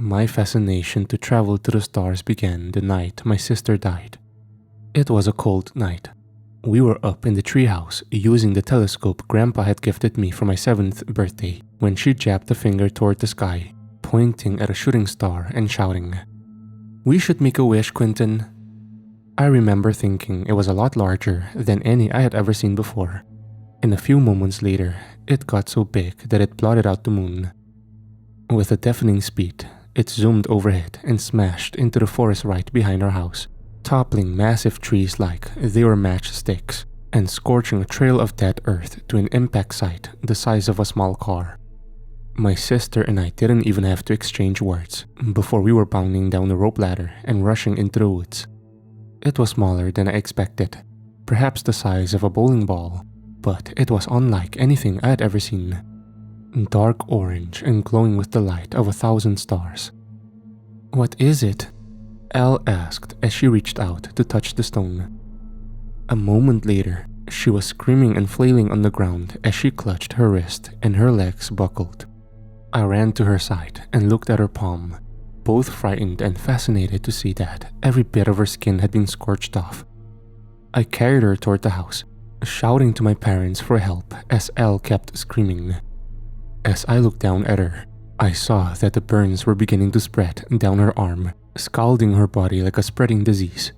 My fascination to travel to the stars began the night my sister died. It was a cold night. We were up in the treehouse using the telescope Grandpa had gifted me for my 7th birthday when she jabbed a finger toward the sky, pointing at a shooting star and shouting, "We should make a wish, Quentin." I remember thinking it was a lot larger than any I had ever seen before. And a few moments later, it got so big that it blotted out the moon. With a deafening speed, it zoomed overhead and smashed into the forest right behind our house, toppling massive trees like they were matchsticks and scorching a trail of dead earth to an impact site the size of a small car. My sister and I didn't even have to exchange words before we were bounding down the rope ladder and rushing into the woods. It was smaller than I expected, perhaps the size of a bowling ball, but it was unlike anything I had ever seen. Dark orange and glowing with the light of 1,000 stars. "What is it?" Elle asked as she reached out to touch the stone. A moment later, she was screaming and flailing on the ground as she clutched her wrist and her legs buckled. I ran to her side and looked at her palm, both frightened and fascinated to see that every bit of her skin had been scorched off. I carried her toward the house, shouting to my parents for help as Elle kept screaming. As I looked down at her, I saw that the burns were beginning to spread down her arm, scalding her body like a spreading disease.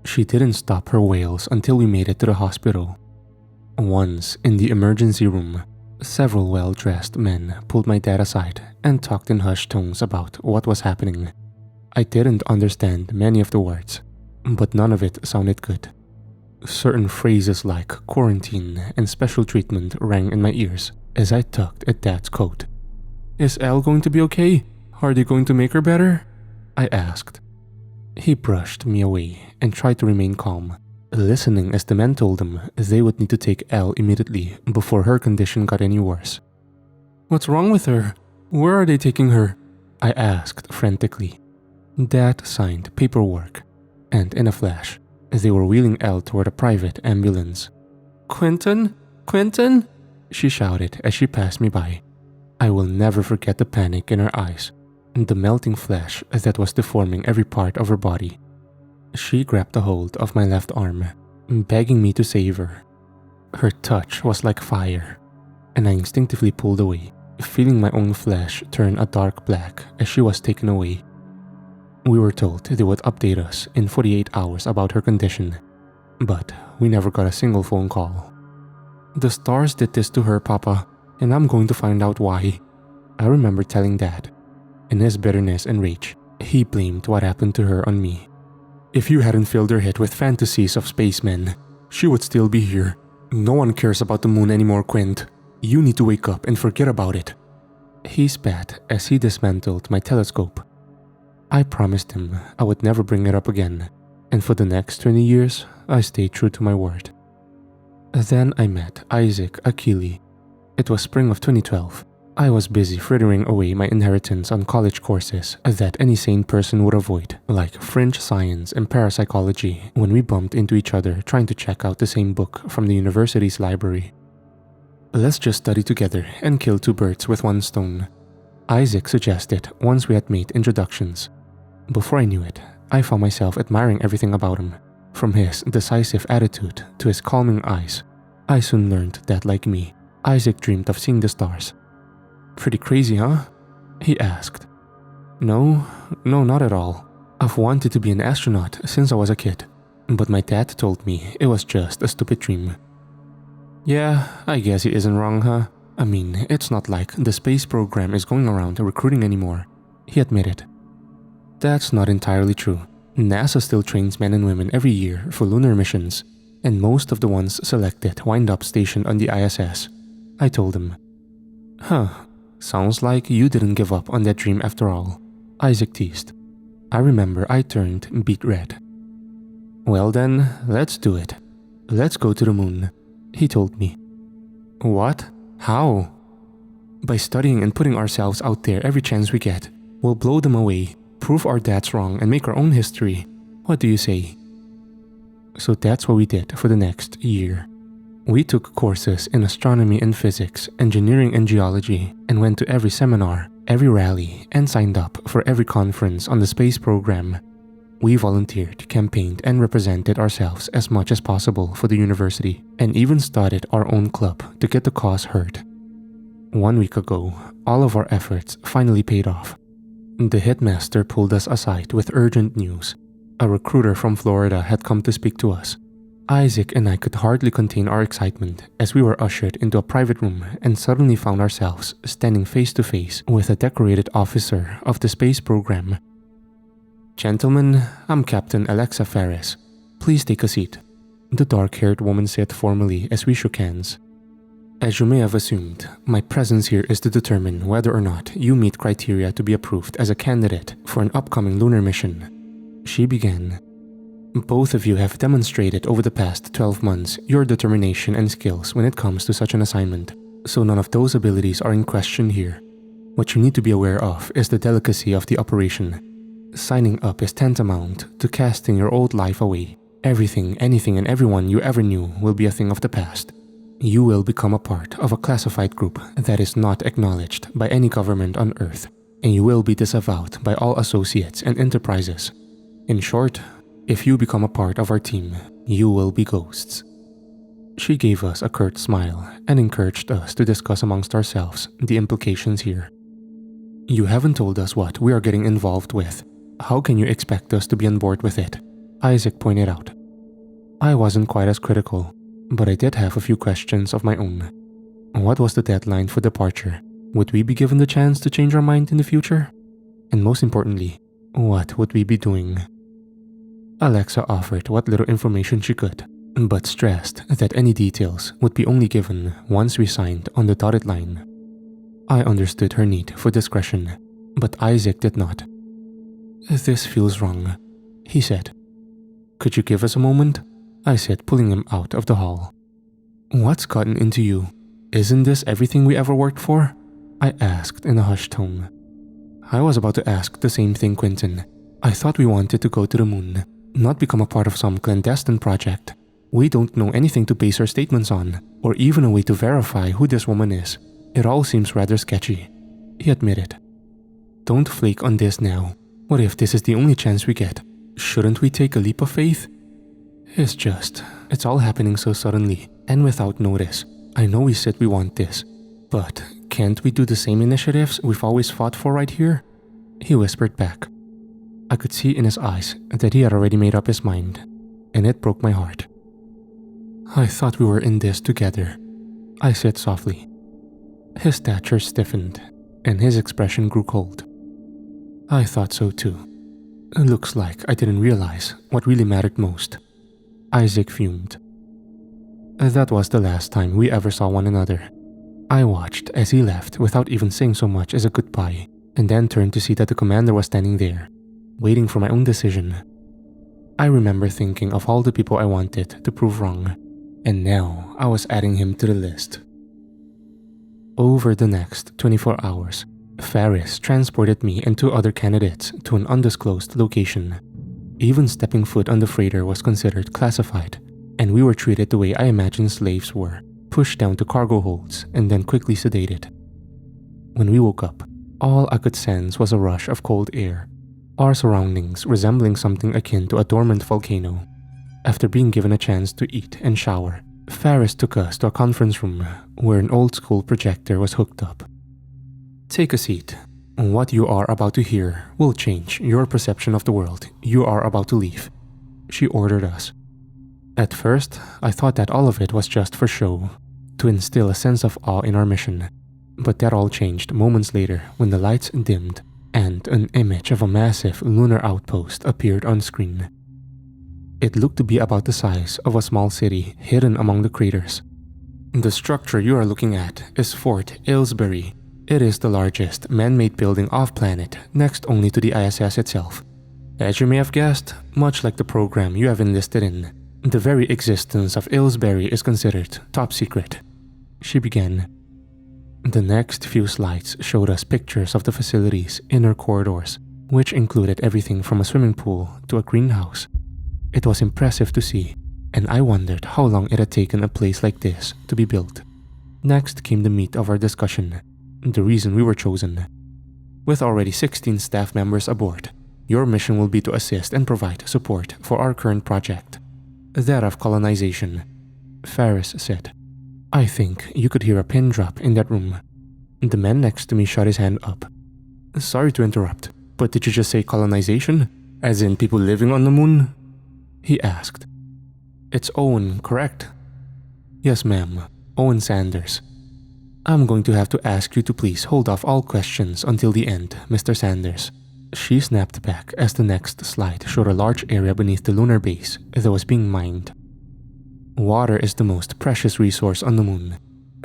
She didn't stop her wails until we made it to the hospital. Once in the emergency room, several well-dressed men pulled my dad aside and talked in hushed tones about what was happening. I didn't understand many of the words, but none of it sounded good. Certain phrases like quarantine and special treatment rang in my ears as I tugged at Dad's coat. "Is Elle going to be okay? Are they going to make her better?" I asked. He brushed me away and tried to remain calm, listening as the men told him they would need to take Elle immediately before her condition got any worse. "What's wrong with her? Where are they taking her?" I asked frantically. Dad signed paperwork, and in a flash, they were wheeling Elle toward a private ambulance. "Quentin? Quentin?" she shouted as she passed me by. I will never forget the panic in her eyes, the melting flesh that was deforming every part of her body. She grabbed a hold of my left arm, begging me to save her. Her touch was like fire, and I instinctively pulled away, feeling my own flesh turn a dark black as she was taken away. We were told they would update us in 48 hours about her condition, but we never got a single phone call. "The stars did this to her, Papa, and I'm going to find out why," I remember telling Dad. In his bitterness and rage, he blamed what happened to her on me. "If you hadn't filled her head with fantasies of spacemen, she would still be here. No one cares about the moon anymore, Quint. You need to wake up and forget about it." He spat as he dismantled my telescope. I promised him I would never bring it up again, and for the next 20 years, I stayed true to my word. Then I met Isaac Akili. It was spring of 2012. I was busy frittering away my inheritance on college courses that any sane person would avoid, like French science and parapsychology, when we bumped into each other trying to check out the same book from the university's library. "Let's just study together and kill two birds with one stone," Isaac suggested once we had made introductions. Before I knew it, I found myself admiring everything about him, from his decisive attitude to his calming eyes. I soon learned that, like me, Isaac dreamed of seeing the stars. "Pretty crazy, huh?" he asked. No, not at all. I've wanted to be an astronaut since I was a kid, but my dad told me it was just a stupid dream. "Yeah, I guess he isn't wrong, huh? I mean, it's not like the space program is going around recruiting anymore," he admitted. "That's not entirely true. NASA still trains men and women every year for lunar missions, and most of the ones selected wind up stationed on the ISS," I told him. "Huh, sounds like you didn't give up on that dream after all," Isaac teased. I remember I turned beet red. "Well then, let's do it. Let's go to the moon," he told me. "What? How?" "By studying and putting ourselves out there every chance we get. We'll blow them away, prove our dads wrong, and make our own history. What do you say?" So that's what we did for the next year. We took courses in astronomy and physics, engineering and geology, and went to every seminar, every rally, and signed up for every conference on the space program. We volunteered, campaigned, and represented ourselves as much as possible for the university, and even started our own club to get the cause heard. 1 week ago, all of our efforts finally paid off. The headmaster pulled us aside with urgent news. A recruiter from Florida had come to speak to us. Isaac and I could hardly contain our excitement as we were ushered into a private room and suddenly found ourselves standing face to face with a decorated officer of the space program. "Gentlemen, I'm Captain Alexa Ferris. Please take a seat," the dark-haired woman said formally as we shook hands. "As you may have assumed, my presence here is to determine whether or not you meet criteria to be approved as a candidate for an upcoming lunar mission," she began. "Both of you have demonstrated over the past 12 months your determination and skills when it comes to such an assignment, so none of those abilities are in question here. What you need to be aware of is the delicacy of the operation. Signing up is tantamount to casting your old life away. Everything, anything, and everyone you ever knew will be a thing of the past. You will become a part of a classified group that is not acknowledged by any government on Earth, and you will be disavowed by all associates and enterprises. In short, if you become a part of our team, you will be ghosts." She gave us a curt smile and encouraged us to discuss amongst ourselves the implications here. "You haven't told us what we are getting involved with. How can you expect us to be on board with it?" Isaac pointed out. I wasn't quite as critical, but I did have a few questions of my own. What was the deadline for departure? Would we be given the chance to change our mind in the future? And most importantly, what would we be doing? Alexa offered what little information she could, but stressed that any details would be only given once we signed on the dotted line. I understood her need for discretion, but Isaac did not. "This feels wrong," he said. "Could you give us a moment?" I said, pulling him out of the hall. "What's gotten into you? Isn't this everything we ever worked for?" I asked in a hushed tone. "I was about to ask the same thing, Quentin. I thought we wanted to go to the moon, not become a part of some clandestine project. We don't know anything to base our statements on, or even a way to verify who this woman is. It all seems rather sketchy," he admitted. "Don't flake on this now. What if this is the only chance we get? Shouldn't we take a leap of faith?" It's all happening so suddenly and without notice. I know we said we want this, but can't we do the same initiatives we've always fought for right here?" he whispered back. I could see in his eyes that he had already made up his mind, and it broke my heart. "I thought we were in this together," I said softly. His stature stiffened, and his expression grew cold. "I thought so too. It looks like I didn't realize what really mattered most." Isaac fumed. That was the last time we ever saw one another. I watched as he left without even saying so much as a goodbye, and then turned to see that the commander was standing there, waiting for my own decision. I remember thinking of all the people I wanted to prove wrong, and now I was adding him to the list. Over the next 24 hours, Ferris transported me and 2 other candidates to an undisclosed location. Even stepping foot on the freighter was considered classified, and we were treated the way I imagine slaves were, pushed down to cargo holds and then quickly sedated. When we woke up, all I could sense was a rush of cold air, our surroundings resembling something akin to a dormant volcano. After being given a chance to eat and shower, Ferris took us to a conference room where an old-school projector was hooked up. "Take a seat. What you are about to hear will change your perception of the world you are about to leave," she ordered us. At first, I thought that all of it was just for show, to instill a sense of awe in our mission. But that all changed moments later when the lights dimmed and an image of a massive lunar outpost appeared on screen. It looked to be about the size of a small city hidden among the craters. The structure you are looking at is Fort Ilsbury. It is the largest man-made building off-planet, next only to the ISS itself. As you may have guessed, much like the program you have enlisted in, the very existence of Ilsbury is considered top secret, she began. The next few slides showed us pictures of the facility's inner corridors, which included everything from a swimming pool to a greenhouse. It was impressive to see, and I wondered how long it had taken a place like this to be built. Next came the meat of our discussion, the reason we were chosen. With already 16 staff members aboard, your mission will be to assist and provide support for our current project, that of colonization, Ferris said. I think you could hear a pin drop in that room. The man next to me shot his hand up. Sorry to interrupt, but did you just say colonization? As in people living on the moon? He asked. It's Owyn, correct? Yes, ma'am. Owyn Sanders. I'm going to have to ask you to please hold off all questions until the end, Mr. Sanders. She snapped back as the next slide showed a large area beneath the lunar base that was being mined. Water is the most precious resource on the moon.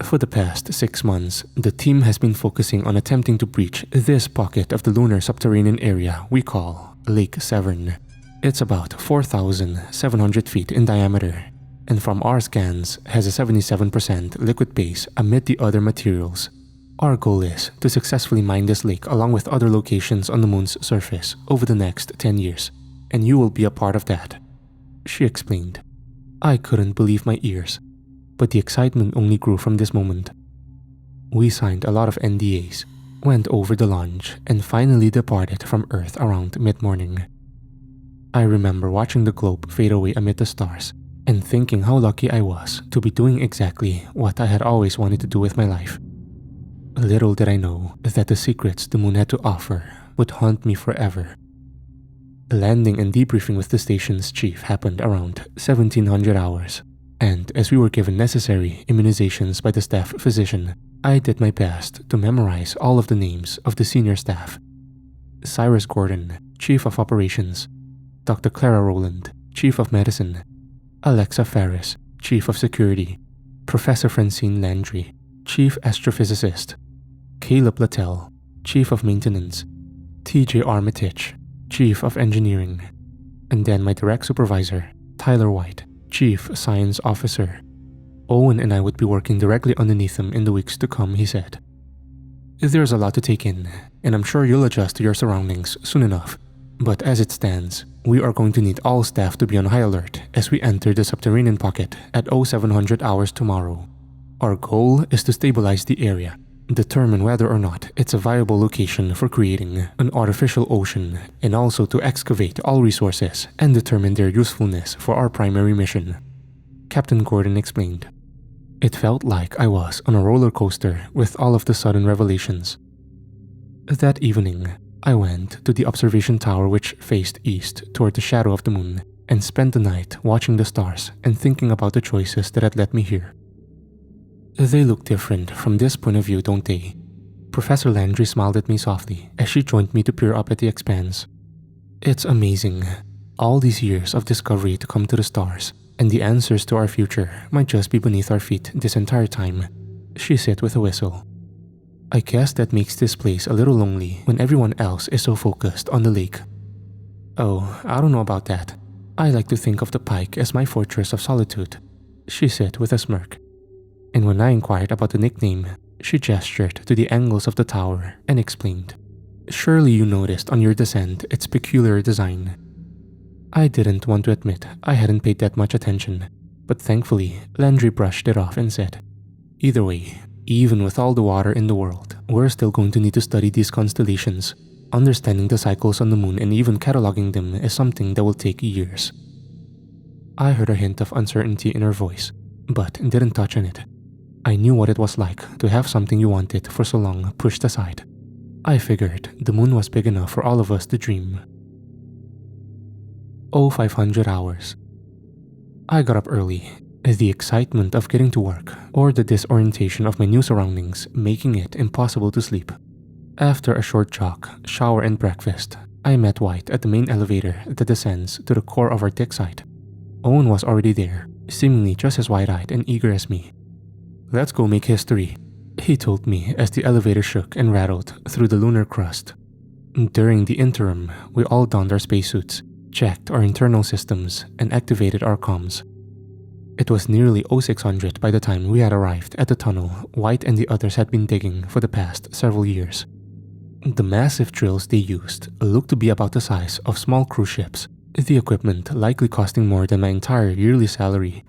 For the past 6 months, the team has been focusing on attempting to breach this pocket of the lunar subterranean area we call Lake Severn. It's about 4,700 feet in diameter, and from our scans has a 77% liquid base amid the other materials. Our goal is to successfully mine this lake along with other locations on the moon's surface over the next 10 years, and you will be a part of that, she explained. I couldn't believe my ears, but the excitement only grew from this moment. We signed a lot of NDAs, went over the launch, and finally departed from Earth around mid-morning. I remember watching the globe fade away amid the stars and thinking how lucky I was to be doing exactly what I had always wanted to do with my life. Little did I know that the secrets the moon had to offer would haunt me forever. Landing and debriefing with the station's chief happened around 1700 hours, and as we were given necessary immunizations by the staff physician, I did my best to memorize all of the names of the senior staff. Cyrus Gordon, Chief of Operations, Dr. Clara Rowland, Chief of Medicine, Alexa Ferris, Chief of Security, Professor Francine Landry, Chief Astrophysicist, Caleb Littell, Chief of Maintenance, TJ Armitage, Chief of Engineering, and then my direct supervisor, Tyler White, Chief Science Officer. Owyn and I would be working directly underneath him in the weeks to come, he said. There's a lot to take in, and I'm sure you'll adjust to your surroundings soon enough. But as it stands, we are going to need all staff to be on high alert as we enter the subterranean pocket at 0700 hours tomorrow. Our goal is to stabilize the area, determine whether or not it's a viable location for creating an artificial ocean, and also to excavate all resources and determine their usefulness for our primary mission, Captain Gordon explained. It felt like I was on a roller coaster with all of the sudden revelations. That evening, I went to the observation tower which faced east toward the shadow of the moon and spent the night watching the stars and thinking about the choices that had led me here. They look different from this point of view, don't they? Professor Landry smiled at me softly as she joined me to peer up at the expanse. It's amazing. All these years of discovery to come to the stars, and the answers to our future might just be beneath our feet this entire time, she said with a whistle. I guess that makes this place a little lonely when everyone else is so focused on the lake. Oh, I don't know about that. I like to think of the pike as my fortress of solitude, she said with a smirk. And when I inquired about the nickname, she gestured to the angles of the tower and explained. Surely you noticed on your descent its peculiar design. I didn't want to admit I hadn't paid that much attention, but thankfully Landry brushed it off and said, either way, even with all the water in the world, we're still going to need to study these constellations. Understanding the cycles on the moon and even cataloging them is something that will take years. I heard a hint of uncertainty in her voice, but didn't touch on it. I knew what it was like to have something you wanted for so long pushed aside. I figured the moon was big enough for all of us to dream. 0500 hours. I got up early, the excitement of getting to work or the disorientation of my new surroundings making it impossible to sleep. After a short jog, shower and breakfast, I met White at the main elevator that descends to the core of our dig site. Owyn was already there, seemingly just as wide-eyed and eager as me. Let's go make history, he told me as the elevator shook and rattled through the lunar crust. During the interim, we all donned our spacesuits, checked our internal systems, and activated our comms. It was nearly 0600 by the time we had arrived at the tunnel White and the others had been digging for the past several years. The massive drills they used looked to be about the size of small cruise ships, the equipment likely costing more than my entire yearly salary.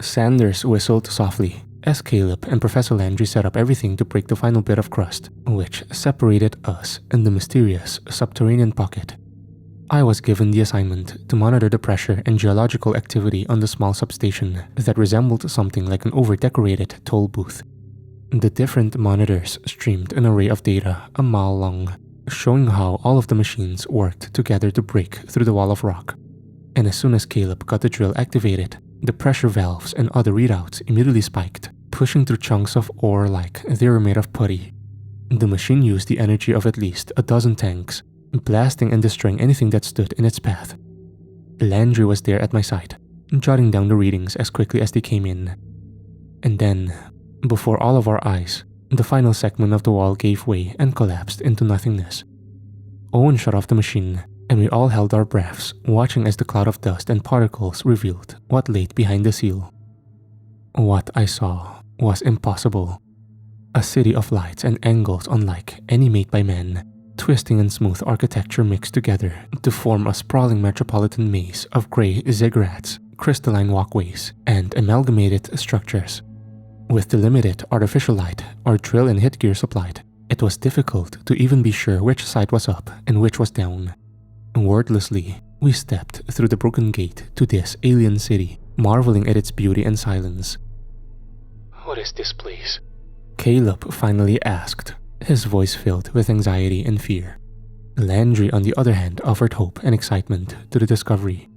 Sanders whistled softly as Caleb and Professor Landry set up everything to break the final bit of crust, which separated us and the mysterious subterranean pocket. I was given the assignment to monitor the pressure and geological activity on the small substation that resembled something like an over-decorated toll booth. The different monitors streamed an array of data a mile long, showing how all of the machines worked together to break through the wall of rock. And as soon as Caleb got the drill activated, the pressure valves and other readouts immediately spiked, pushing through chunks of ore like they were made of putty. The machine used the energy of at least a dozen tanks, blasting and destroying anything that stood in its path. Landry was there at my side, jotting down the readings as quickly as they came in. And then, before all of our eyes, the final segment of the wall gave way and collapsed into nothingness. Owyn shut off the machine, and we all held our breaths, watching as the cloud of dust and particles revealed what lay behind the seal. What I saw was impossible. A city of lights and angles unlike any made by man, twisting and smooth architecture mixed together to form a sprawling metropolitan maze of grey ziggurats, crystalline walkways, and amalgamated structures. With the limited artificial light our drill and hit gear supplied, it was difficult to even be sure which side was up and which was down. Wordlessly, we stepped through the broken gate to this alien city, marveling at its beauty and silence. "What is this place?" Caleb finally asked, his voice filled with anxiety and fear. Landry, on the other hand, offered hope and excitement to the discovery.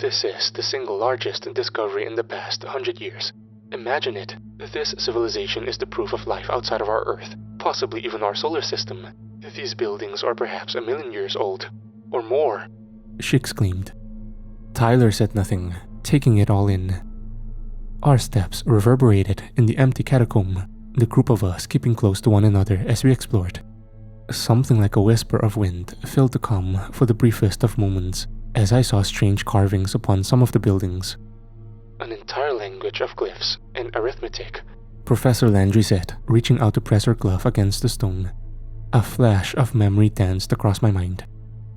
"This is the single largest discovery in the past 100 years. Imagine it. This civilization is the proof of life outside of our Earth, possibly even our solar system. These buildings are perhaps 1,000,000 years old, or more," she exclaimed. Tyler said nothing, taking it all in. Our steps reverberated in the empty catacomb, the group of us keeping close to one another as we explored. Something like a whisper of wind filled the calm for the briefest of moments as I saw strange carvings upon some of the buildings. "An entire language of glyphs and arithmetic," Professor Landry said, reaching out to press her glove against the stone. A flash of memory danced across my mind.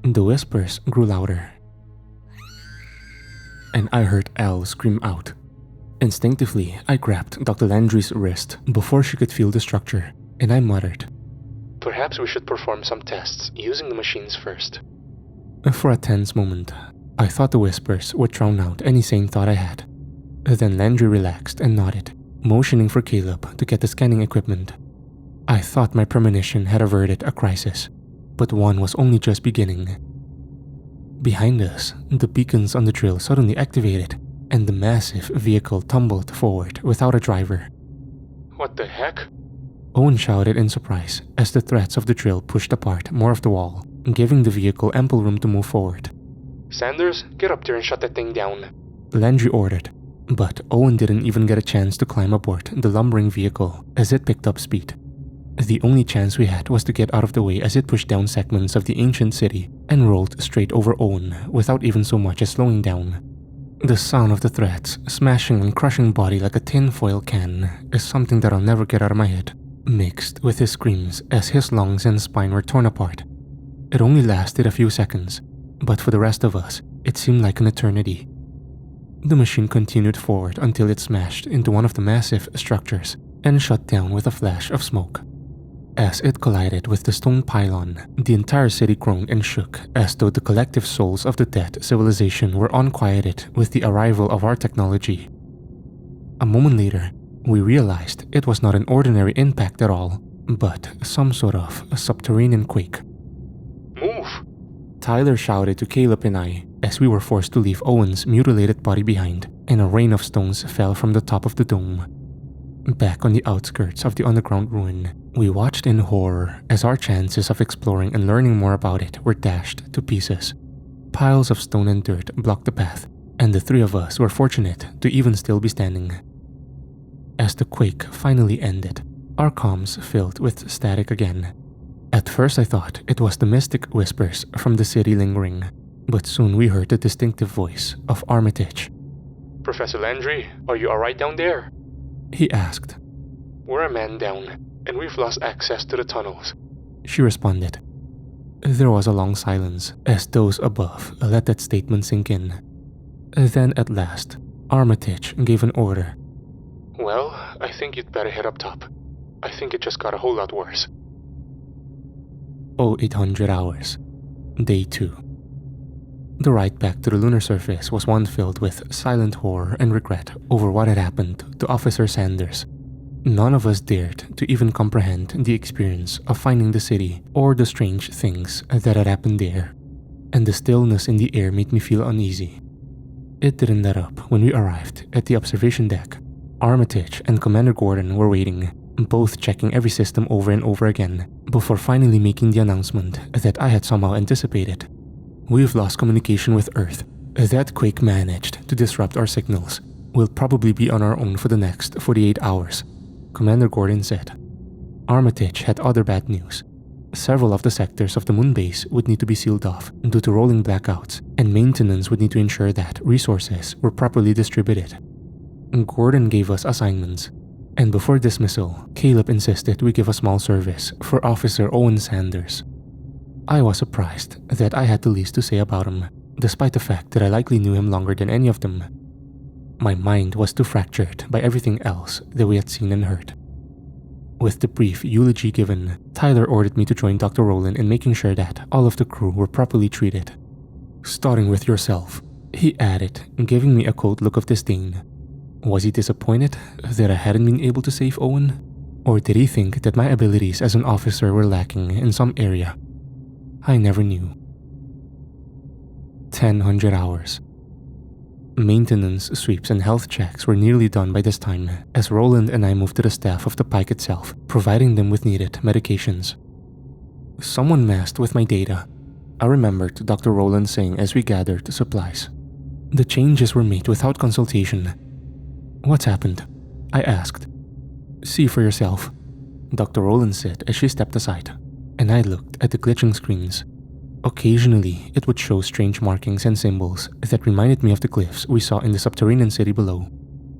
The whispers grew louder, and I heard Elle scream out. Instinctively, I grabbed Dr. Landry's wrist before she could feel the structure, and I muttered, "Perhaps we should perform some tests using the machines first." For a tense moment, I thought the whispers would drown out any sane thought I had. Then Landry relaxed and nodded, motioning for Caleb to get the scanning equipment. I thought my premonition had averted a crisis, but one was only just beginning. Behind us, the beacons on the drill suddenly activated, and the massive vehicle tumbled forward without a driver. "What the heck?" Owyn shouted in surprise as the threads of the drill pushed apart more of the wall, giving the vehicle ample room to move forward. "Sanders, get up there and shut that thing down," Landry ordered, but Owyn didn't even get a chance to climb aboard the lumbering vehicle as it picked up speed. The only chance we had was to get out of the way as it pushed down segments of the ancient city and rolled straight over Owyn without even so much as slowing down. The sound of the threads smashing and crushing body like a tinfoil can is something that I'll never get out of my head, mixed with his screams as his lungs and spine were torn apart. It only lasted a few seconds, but for the rest of us, it seemed like an eternity. The machine continued forward until it smashed into one of the massive structures and shut down with a flash of smoke. As it collided with the stone pylon, the entire city groaned and shook as though the collective souls of the dead civilization were unquieted with the arrival of our technology. A moment later, we realized it was not an ordinary impact at all, but some sort of subterranean quake. "Move!" Tyler shouted to Caleb and I as we were forced to leave Owyn's mutilated body behind, and a rain of stones fell from the top of the dome. Back on the outskirts of the underground ruin, we watched in horror as our chances of exploring and learning more about it were dashed to pieces. Piles of stone and dirt blocked the path, and the three of us were fortunate to even still be standing. As the quake finally ended, our comms filled with static again. At first I thought it was the mystic whispers from the city lingering, but soon we heard the distinctive voice of Armitage. "Professor Landry, are you alright down there?" He asked. "We're a man down, and we've lost access to the tunnels," she responded. There was a long silence as those above let that statement sink in. Then at last, Armitage gave an order. "Well, I think you'd better head up top. I think it just got a whole lot worse. 0800 hours. Day 2. The ride back to the lunar surface was one filled with silent horror and regret over what had happened to Officer Sanders. None of us dared to even comprehend the experience of finding the city or the strange things that had happened there, and the stillness in the air made me feel uneasy. It didn't let up when we arrived at the observation deck. Armitage and Commander Gordon were waiting, both checking every system over and over again, before finally making the announcement that I had somehow anticipated. We've lost communication with Earth. That quake managed to disrupt our signals. We'll probably be on our own for the next 48 hours, Commander Gordon said. Armitage had other bad news. Several of the sectors of the moon base would need to be sealed off due to rolling blackouts, and maintenance would need to ensure that resources were properly distributed. Gordon gave us assignments, and before dismissal, Caleb insisted we give a small service for Officer Owyn Sanders. I was surprised that I had the least to say about him, despite the fact that I likely knew him longer than any of them. My mind was too fractured by everything else that we had seen and heard. With the brief eulogy given, Tyler ordered me to join Dr. Rowland in making sure that all of the crew were properly treated. "Starting with yourself," he added, giving me a cold look of disdain. Was he disappointed that I hadn't been able to save Owyn? Or did he think that my abilities as an officer were lacking in some area? I never knew. 1000 hours. Maintenance, sweeps, and health checks were nearly done by this time, as Roland and I moved to the staff of the Pike itself, providing them with needed medications. Someone messed with my data, I remembered Dr. Roland saying as we gathered supplies. The changes were made without consultation. "What's happened?" I asked. "See for yourself," Dr. Roland said as she stepped aside, and I looked at the glitching screens. Occasionally, it would show strange markings and symbols that reminded me of the glyphs we saw in the subterranean city below,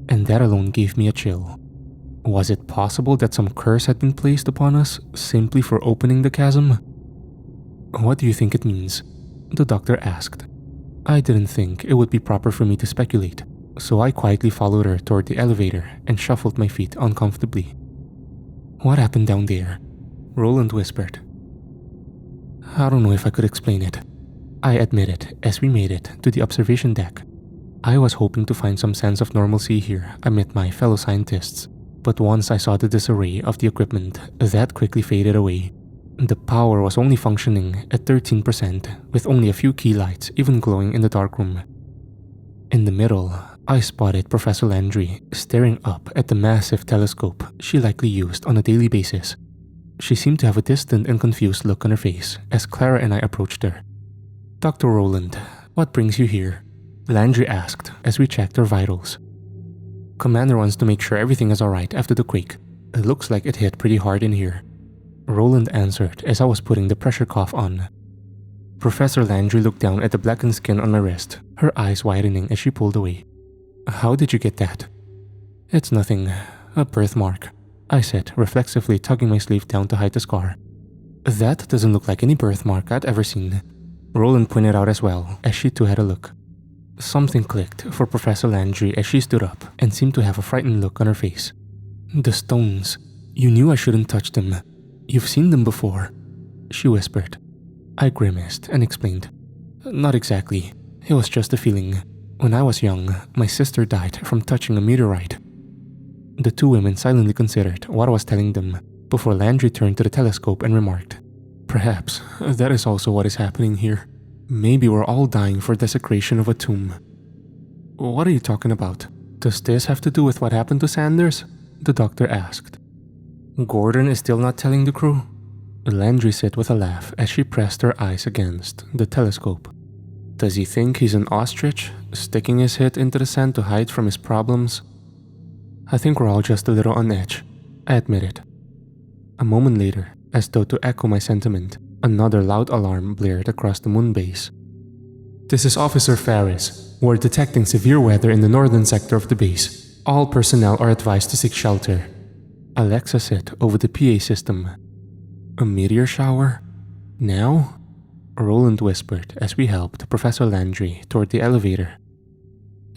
and that alone gave me a chill. Was it possible that some curse had been placed upon us simply for opening the chasm? "What do you think it means?" the doctor asked. I didn't think it would be proper for me to speculate, so I quietly followed her toward the elevator and shuffled my feet uncomfortably. "What happened down there?" Roland whispered. "I don't know if I could explain it," I admitted as we made it to the observation deck. I was hoping to find some sense of normalcy here amid my fellow scientists, but once I saw the disarray of the equipment, that quickly faded away. The power was only functioning at 13%, with only a few key lights even glowing in the darkroom. In the middle, I spotted Professor Landry staring up at the massive telescope she likely used on a daily basis. She seemed to have a distant and confused look on her face as Clara and I approached her. "Dr. Roland, what brings you here?" Landry asked as we checked her vitals. "Commander wants to make sure everything is alright after the quake. It looks like it hit pretty hard in here," Roland answered as I was putting the pressure cuff on. Professor Landry looked down at the blackened skin on my wrist, her eyes widening as she pulled away. "How did you get that?" "It's nothing. A birthmark," I said, reflexively tugging my sleeve down to hide the scar. "That doesn't look like any birthmark I'd ever seen," Roland pointed out as well, as she too had a look. Something clicked for Professor Landry as she stood up and seemed to have a frightened look on her face. "The stones. You knew I shouldn't touch them. You've seen them before," she whispered. I grimaced and explained. "Not exactly. It was just a feeling. When I was young, my sister died from touching a meteorite." The two women silently considered what I was telling them before Landry turned to the telescope and remarked, "Perhaps that is also what is happening here. Maybe we're all dying for desecration of a tomb." "What are you talking about? Does this have to do with what happened to Sanders?" the doctor asked. "Gordon is still not telling the crew?" Landry said with a laugh as she pressed her eyes against the telescope. "Does he think he's an ostrich, sticking his head into the sand to hide from his problems?" "I think we're all just a little on edge," I admitted. A moment later, as though to echo my sentiment, another loud alarm blared across the moon base. "This is Officer Ferris. We're detecting severe weather in the northern sector of the base. All personnel are advised to seek shelter," Alexa said over the PA system. "A meteor shower? Now?" Roland whispered as we helped Professor Landry toward the elevator.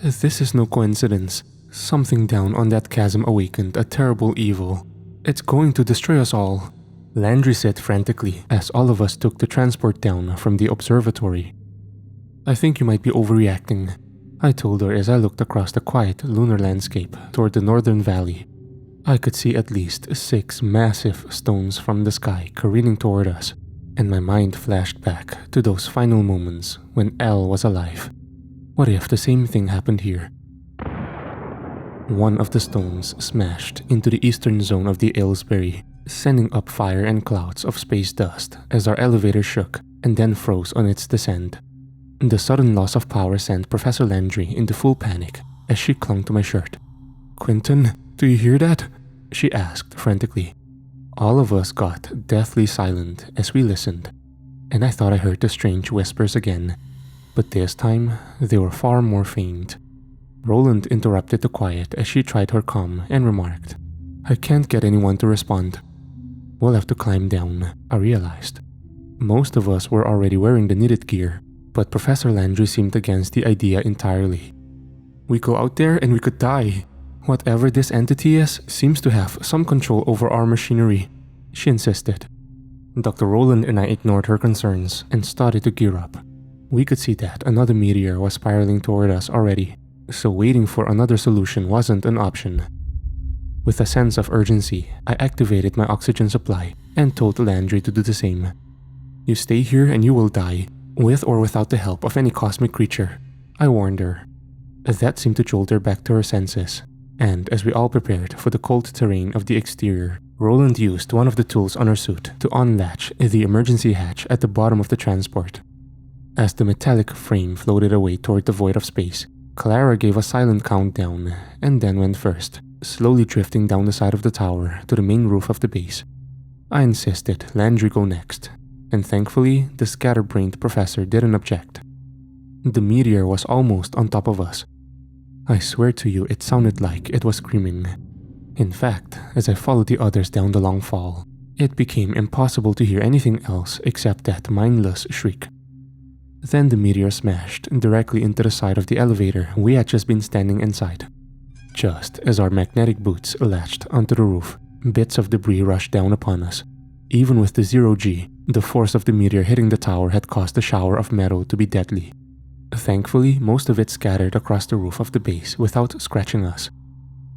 "This is no coincidence. Something down on that chasm awakened a terrible evil. It's going to destroy us all, Landry said frantically as all of us took the transport down from the observatory. I think you might be overreacting, I told her as I looked across the quiet lunar landscape toward the northern valley. I could see at least 6 massive stones from the sky careening toward us, and my mind flashed back to those final moments when Elle was alive. What if the same thing happened here? One of the stones smashed into the eastern zone of the Ilsbury, sending up fire and clouds of space dust as our elevator shook and then froze on its descent. The sudden loss of power sent Professor Landry into full panic as she clung to my shirt. "Quentin, do you hear that?" she asked frantically. All of us got deathly silent as we listened, and I thought I heard the strange whispers again, but this time they were far more faint. Roland interrupted the quiet as she tried her calm and remarked, "I can't get anyone to respond." "We'll have to climb down," I realized. Most of us were already wearing the needed gear, but Professor Landry seemed against the idea entirely. "We go out there and we could die. Whatever this entity is seems to have some control over our machinery," she insisted. Dr. Roland and I ignored her concerns and started to gear up. We could see that another meteor was spiraling toward us already, so waiting for another solution wasn't an option. With a sense of urgency, I activated my oxygen supply and told Landry to do the same. "You stay here and you will die, with or without the help of any cosmic creature," I warned her. That seemed to jolt her back to her senses, and as we all prepared for the cold terrain of the exterior, Roland used one of the tools on her suit to unlatch the emergency hatch at the bottom of the transport. As the metallic frame floated away toward the void of space, Clara gave a silent countdown and then went first, slowly drifting down the side of the tower to the main roof of the base. I insisted Landry go next, and thankfully the scatterbrained professor didn't object. The meteor was almost on top of us. I swear to you it sounded like it was screaming. In fact, as I followed the others down the long fall, it became impossible to hear anything else except that mindless shriek. Then the meteor smashed directly into the side of the elevator we had just been standing inside. Just as our magnetic boots latched onto the roof, bits of debris rushed down upon us. Even with the 0G, the force of the meteor hitting the tower had caused the shower of metal to be deadly. Thankfully, most of it scattered across the roof of the base without scratching us.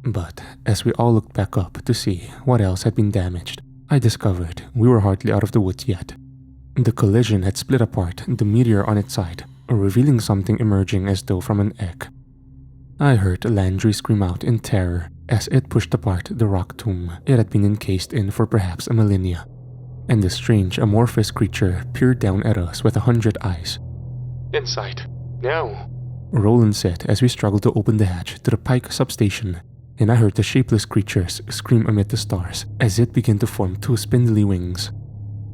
But as we all looked back up to see what else had been damaged, I discovered we were hardly out of the woods yet. The collision had split apart the meteor on its side, revealing something emerging as though from an egg. I heard Landry scream out in terror as it pushed apart the rock tomb it had been encased in for perhaps a millennia, and the strange amorphous creature peered down at us with 100 eyes. "Inside, now," Roland said as we struggled to open the hatch to the Pike substation, and I heard the shapeless creatures scream amid the stars as it began to form 2 spindly wings.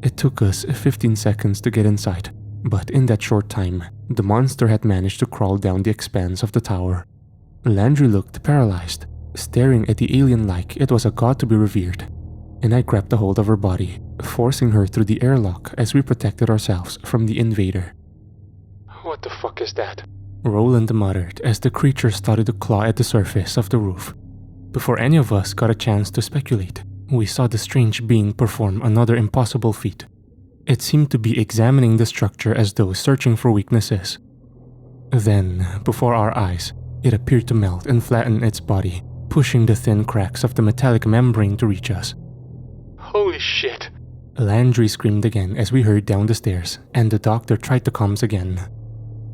It took us 15 seconds to get inside, but in that short time, the monster had managed to crawl down the expanse of the tower. Landry looked paralyzed, staring at the alien like it was a god to be revered, and I grabbed a hold of her body, forcing her through the airlock as we protected ourselves from the invader. "What the fuck is that?" Roland muttered as the creature started to claw at the surface of the roof. Before any of us got a chance to speculate, we saw the strange being perform another impossible feat. It seemed to be examining the structure as though searching for weaknesses. Then, before our eyes, it appeared to melt and flatten its body, pushing the thin cracks of the metallic membrane to reach us. "Holy shit!" Landry screamed again as we hurried down the stairs, and the doctor tried the comms again.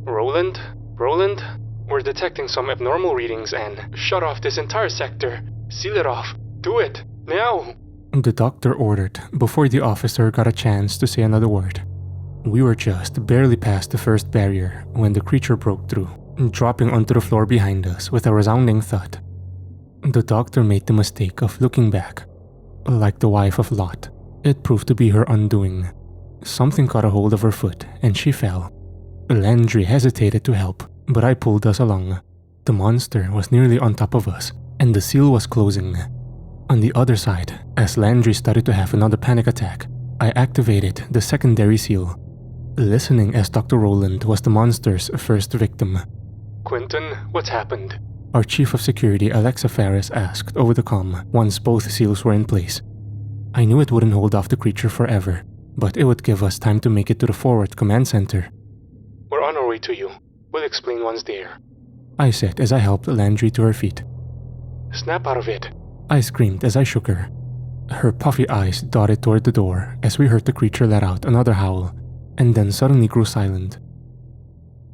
Roland, we're detecting some abnormal readings and shut off this entire sector. Seal it off. Do it, now!" The doctor ordered before the officer got a chance to say another word. We were just barely past the first barrier when the creature broke through, dropping onto the floor behind us with a resounding thud. The doctor made the mistake of looking back. Like the wife of Lot, it proved to be her undoing. Something caught a hold of her foot and she fell. Landry hesitated to help, but I pulled us along. The monster was nearly on top of us, and the seal was closing. On the other side, as Landry started to have another panic attack, I activated the secondary seal, listening as Dr. Roland was the monster's first victim. "Quentin, what's happened?" our chief of security Alexa Ferris asked over the comm once both seals were in place. I knew it wouldn't hold off the creature forever, but it would give us time to make it to the forward command center. We're on our way to you. We'll explain once there, I said as I helped Landry to her feet. Snap out of it, I screamed as I shook her. Her puffy eyes darted toward the door as we heard the creature let out another howl, and then suddenly grew silent.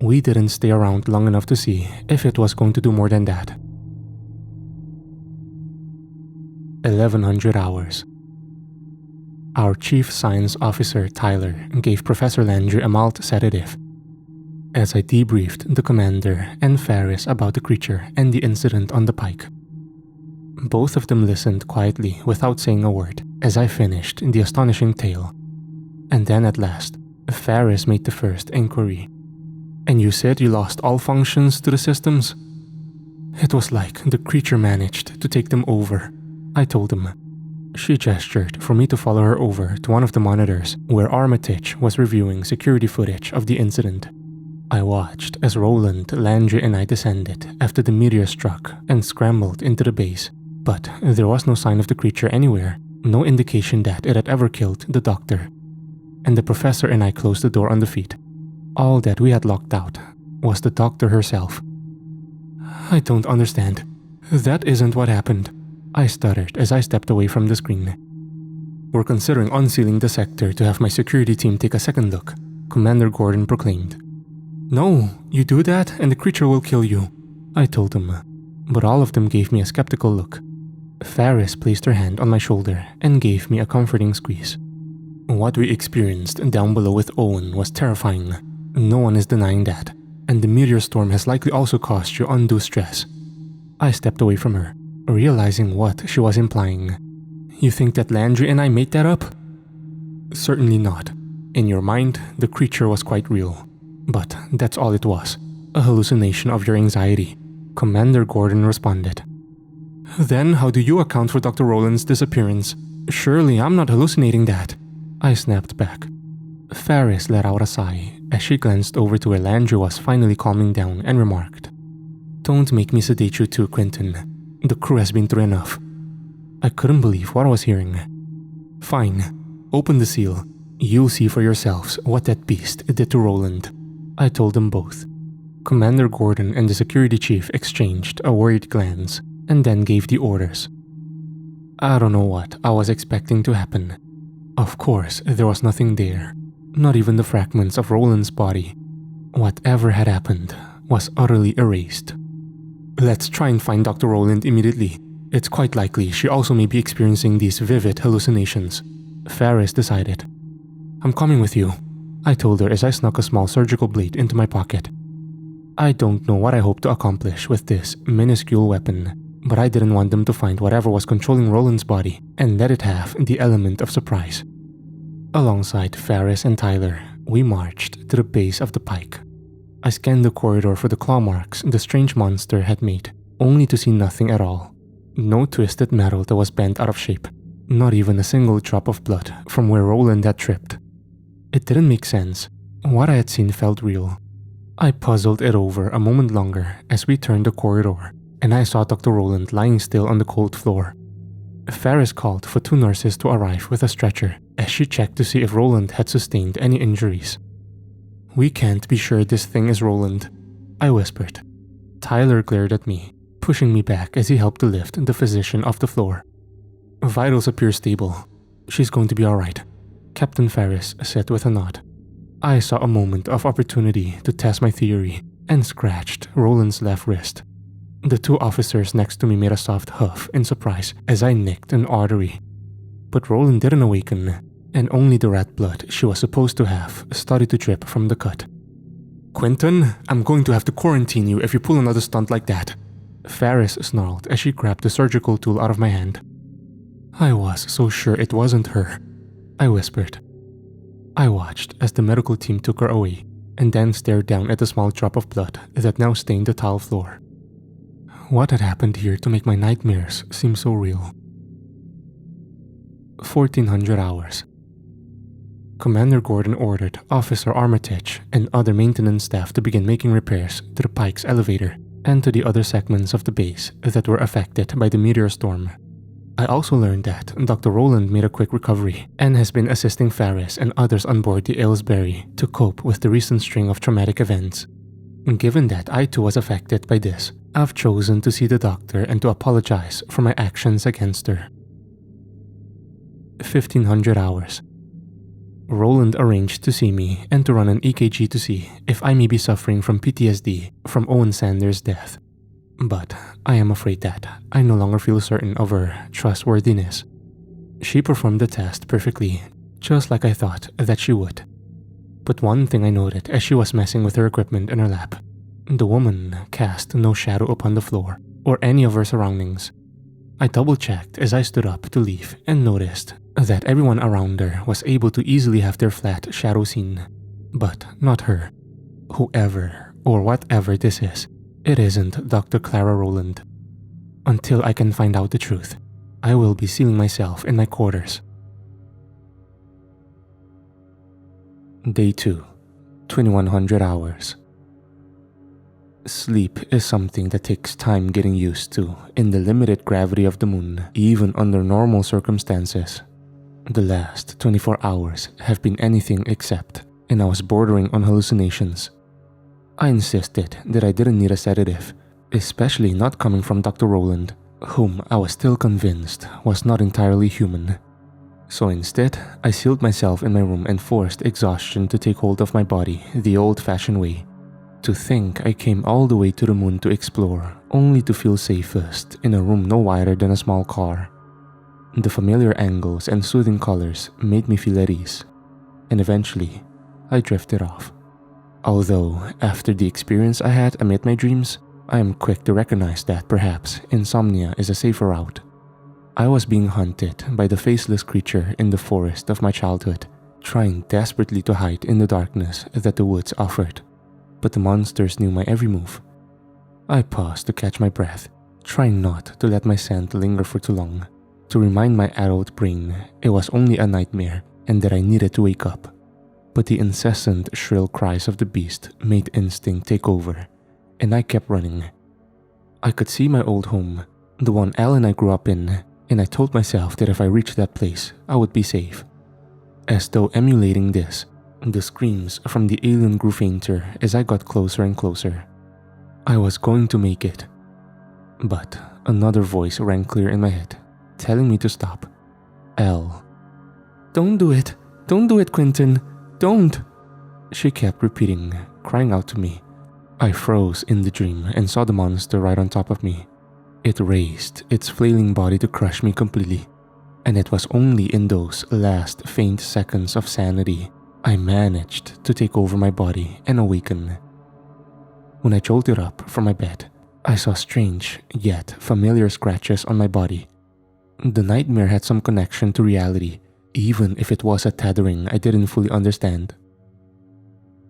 We didn't stay around long enough to see if it was going to do more than that. 1100 hours. Our chief science officer, Tyler, gave Professor Landry a mild sedative. As I debriefed the commander and Ferris about the creature and the incident on the pike. Both of them listened quietly without saying a word as I finished the astonishing tale. And then at last, Ferris made the first inquiry. And you said you lost all functions to the systems? It was like the creature managed to take them over, I told him. She gestured for me to follow her over to one of the monitors where Armitage was reviewing security footage of the incident. I watched as Roland, Landry and I descended after the meteor struck and scrambled into the base, but there was no sign of the creature anywhere, no indication that it had ever killed the doctor. And the professor and I closed the door on the feet. All that we had locked out was the doctor herself. I don't understand. That isn't what happened, I stuttered as I stepped away from the screen. We're considering unsealing the sector to have my security team take a second look, Commander Gordon proclaimed. No, you do that and the creature will kill you, I told them, but all of them gave me a skeptical look. Ferris placed her hand on my shoulder and gave me a comforting squeeze. What we experienced down below with Owyn was terrifying. No one is denying that, and the meteor storm has likely also caused you undue stress. I stepped away from her, realizing what she was implying. You think that Landry and I made that up? Certainly not. In your mind, the creature was quite real. But that's all it was, a hallucination of your anxiety, Commander Gordon responded. Then how do you account for Dr. Rowland's disappearance? Surely I'm not hallucinating that, I snapped back. Ferris let out a sigh as she glanced over to where Landry was finally calming down and remarked, Don't make me sedate you too, Quentin. The crew has been through enough. I couldn't believe what I was hearing. Fine, open the seal. You'll see for yourselves what that beast did to Roland, I told them both. Commander Gordon and the security chief exchanged a worried glance and then gave the orders. I don't know what I was expecting to happen. Of course, there was nothing there. Not even the fragments of Roland's body. Whatever had happened was utterly erased. Let's try and find Dr. Rowland immediately. It's quite likely she also may be experiencing these vivid hallucinations, Ferris decided. I'm coming with you, I told her as I snuck a small surgical blade into my pocket. I don't know what I hoped to accomplish with this minuscule weapon, but I didn't want them to find whatever was controlling Roland's body and let it have the element of surprise. Alongside Ferris and Tyler, we marched to the base of the pike. I scanned the corridor for the claw marks the strange monster had made, only to see nothing at all. No twisted metal that was bent out of shape, not even a single drop of blood from where Roland had tripped. It didn't make sense. What I had seen felt real. I puzzled it over a moment longer as we turned the corridor, and I saw Dr. Roland lying still on the cold floor. Ferris called for 2 nurses to arrive with a stretcher as she checked to see if Roland had sustained any injuries. We can't be sure this thing is Roland, I whispered. Tyler glared at me, pushing me back as he helped to lift the physician off the floor. Vitals appear stable. She's going to be alright, Captain Ferris said with a nod. I saw a moment of opportunity to test my theory and scratched Roland's left wrist. The 2 officers next to me made a soft huff in surprise as I nicked an artery. But Roland didn't awaken, and only the rat blood she was supposed to have started to drip from the cut. Quentin, I'm going to have to quarantine you if you pull another stunt like that, Ferris snarled as she grabbed the surgical tool out of my hand. I was so sure it wasn't her, I whispered. I watched as the medical team took her away, and then stared down at the small drop of blood that now stained the tile floor. What had happened here to make my nightmares seem so real? 1400 hours. Commander Gordon ordered Officer Armitage and other maintenance staff to begin making repairs to the Pike's elevator and to the other segments of the base that were affected by the meteor storm. I also learned that Dr. Roland made a quick recovery and has been assisting Faris and others on board the Ilsbury to cope with the recent string of traumatic events. Given that I too was affected by this, I've chosen to see the doctor and to apologize for my actions against her. 1500 hours. Roland arranged to see me and to run an EKG to see if I may be suffering from PTSD from Owyn Sanders' death. But I am afraid that I no longer feel certain of her trustworthiness. She performed the test perfectly, just like I thought that she would. But one thing I noted as she was messing with her equipment in her lap, the woman cast no shadow upon the floor or any of her surroundings. I double-checked as I stood up to leave and noticed that everyone around her was able to easily have their flat shadow seen, but not her. Whoever or whatever this is, it isn't Dr. Clara Roland. Until I can find out the truth, I will be sealing myself in my quarters. Day 2, 2100 hours. Sleep is something that takes time getting used to in the limited gravity of the moon, even under normal circumstances. The last 24 hours have been anything except, and I was bordering on hallucinations. I insisted that I didn't need a sedative, especially not coming from Dr. Roland, whom I was still convinced was not entirely human. So instead, I sealed myself in my room and forced exhaustion to take hold of my body the old-fashioned way. To think I came all the way to the moon to explore, only to feel safest in a room no wider than a small car. The familiar angles and soothing colors made me feel at ease, and eventually, I drifted off. Although, after the experience I had amid my dreams, I am quick to recognize that perhaps insomnia is a safer route. I was being hunted by the faceless creature in the forest of my childhood, trying desperately to hide in the darkness that the woods offered. But the monsters knew my every move. I paused to catch my breath, trying not to let my scent linger for too long, to remind my adult brain it was only a nightmare and that I needed to wake up. But the incessant shrill cries of the beast made instinct take over, and I kept running. I could see my old home, the one Elle and I grew up in, and I told myself that if I reached that place, I would be safe. As though emulating this, the screams from the alien grew fainter as I got closer and closer. I was going to make it. But another voice rang clear in my head, telling me to stop. Elle. "Don't do it. Don't do it, Quentin. Don't." She kept repeating, crying out to me. I froze in the dream and saw the monster right on top of me. It raised its flailing body to crush me completely, and it was only in those last faint seconds of sanity I managed to take over my body and awaken. When I jolted up from my bed, I saw strange yet familiar scratches on my body. The nightmare had some connection to reality, even if it was a tethering I didn't fully understand.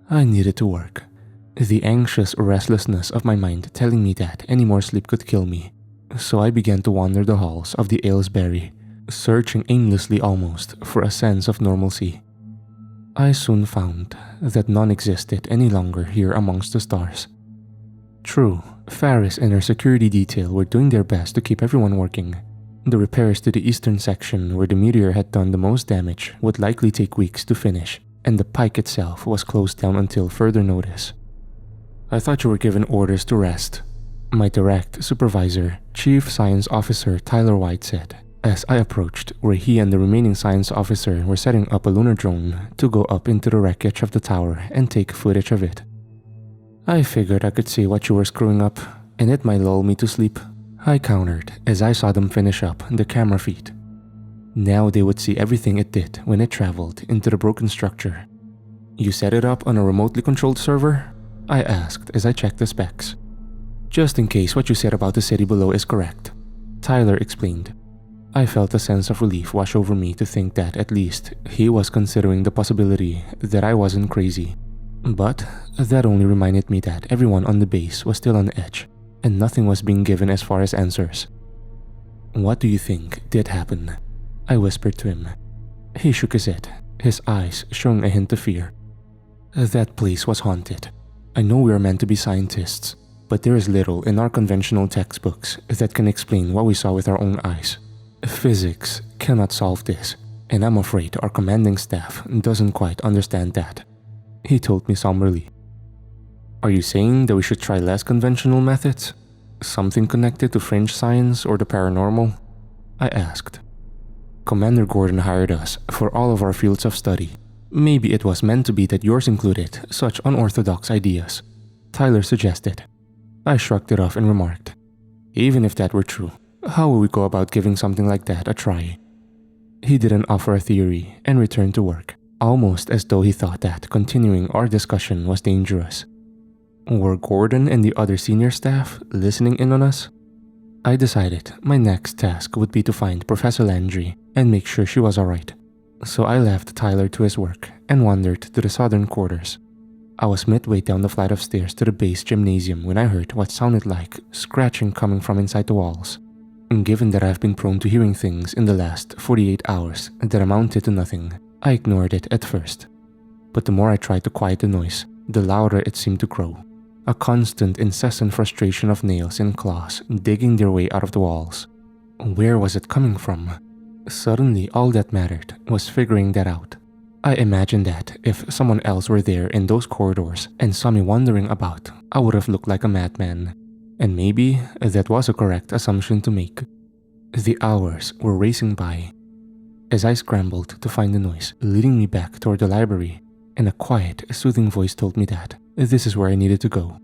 I needed to work, the anxious restlessness of my mind telling me that any more sleep could kill me. So I began to wander the halls of the Aylesbury, searching aimlessly almost for a sense of normalcy. I soon found that none existed any longer here amongst the stars. True, Faris and her security detail were doing their best to keep everyone working. The repairs to the eastern section where the meteor had done the most damage would likely take weeks to finish, and the pike itself was closed down until further notice. "I thought you were given orders to rest," my direct supervisor, Chief Science Officer Tyler White said, as I approached where he and the remaining science officer were setting up a lunar drone to go up into the wreckage of the tower and take footage of it. "I figured I could see what you were screwing up, and it might lull me to sleep," I countered as I saw them finish up the camera feed. Now they would see everything it did when it traveled into the broken structure. "You set it up on a remotely controlled server?" I asked as I checked the specs. "Just in case what you said about the city below is correct," Tyler explained. I felt a sense of relief wash over me to think that at least he was considering the possibility that I wasn't crazy. But that only reminded me that everyone on the base was still on edge, and nothing was being given as far as answers. "What do you think did happen?" I whispered to him. He shook his head, his eyes showing a hint of fear. "That place was haunted. I know we are meant to be scientists, but there is little in our conventional textbooks that can explain what we saw with our own eyes. Physics cannot solve this, and I'm afraid our commanding staff doesn't quite understand that," he told me somberly. "Are you saying that we should try less conventional methods? Something connected to fringe science or the paranormal?" I asked. "Commander Gordon hired us for all of our fields of study. Maybe it was meant to be that yours included such unorthodox ideas," Tyler suggested. I shrugged it off and remarked, "Even if that were true, how would we go about giving something like that a try?" He didn't offer a theory and returned to work, almost as though he thought that continuing our discussion was dangerous. Were Gordon and the other senior staff listening in on us? I decided my next task would be to find Professor Landry and make sure she was alright. So I left Tyler to his work and wandered to the southern quarters. I was midway down the flight of stairs to the base gymnasium when I heard what sounded like scratching coming from inside the walls. And given that I've been prone to hearing things in the last 48 hours that amounted to nothing, I ignored it at first. But the more I tried to quiet the noise, the louder it seemed to grow. A constant, incessant frustration of nails and claws digging their way out of the walls. Where was it coming from? Suddenly, all that mattered was figuring that out. I imagined that if someone else were there in those corridors and saw me wandering about, I would have looked like a madman. And maybe that was a correct assumption to make. The hours were racing by. As I scrambled to find the noise leading me back toward the library, and a quiet, soothing voice told me that this is where I needed to go.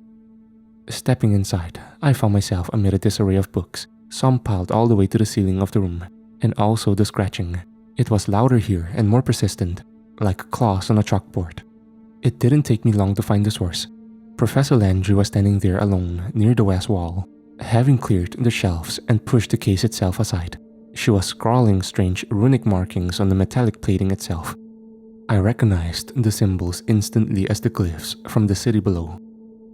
Stepping inside, I found myself amid a disarray of books, some piled all the way to the ceiling of the room, and also the scratching. It was louder here and more persistent, like claws on a chalkboard. It didn't take me long to find the source. Professor Landry was standing there alone near the west wall, having cleared the shelves and pushed the case itself aside. She was scrawling strange runic markings on the metallic plating itself. I recognized the symbols instantly as the glyphs from the city below.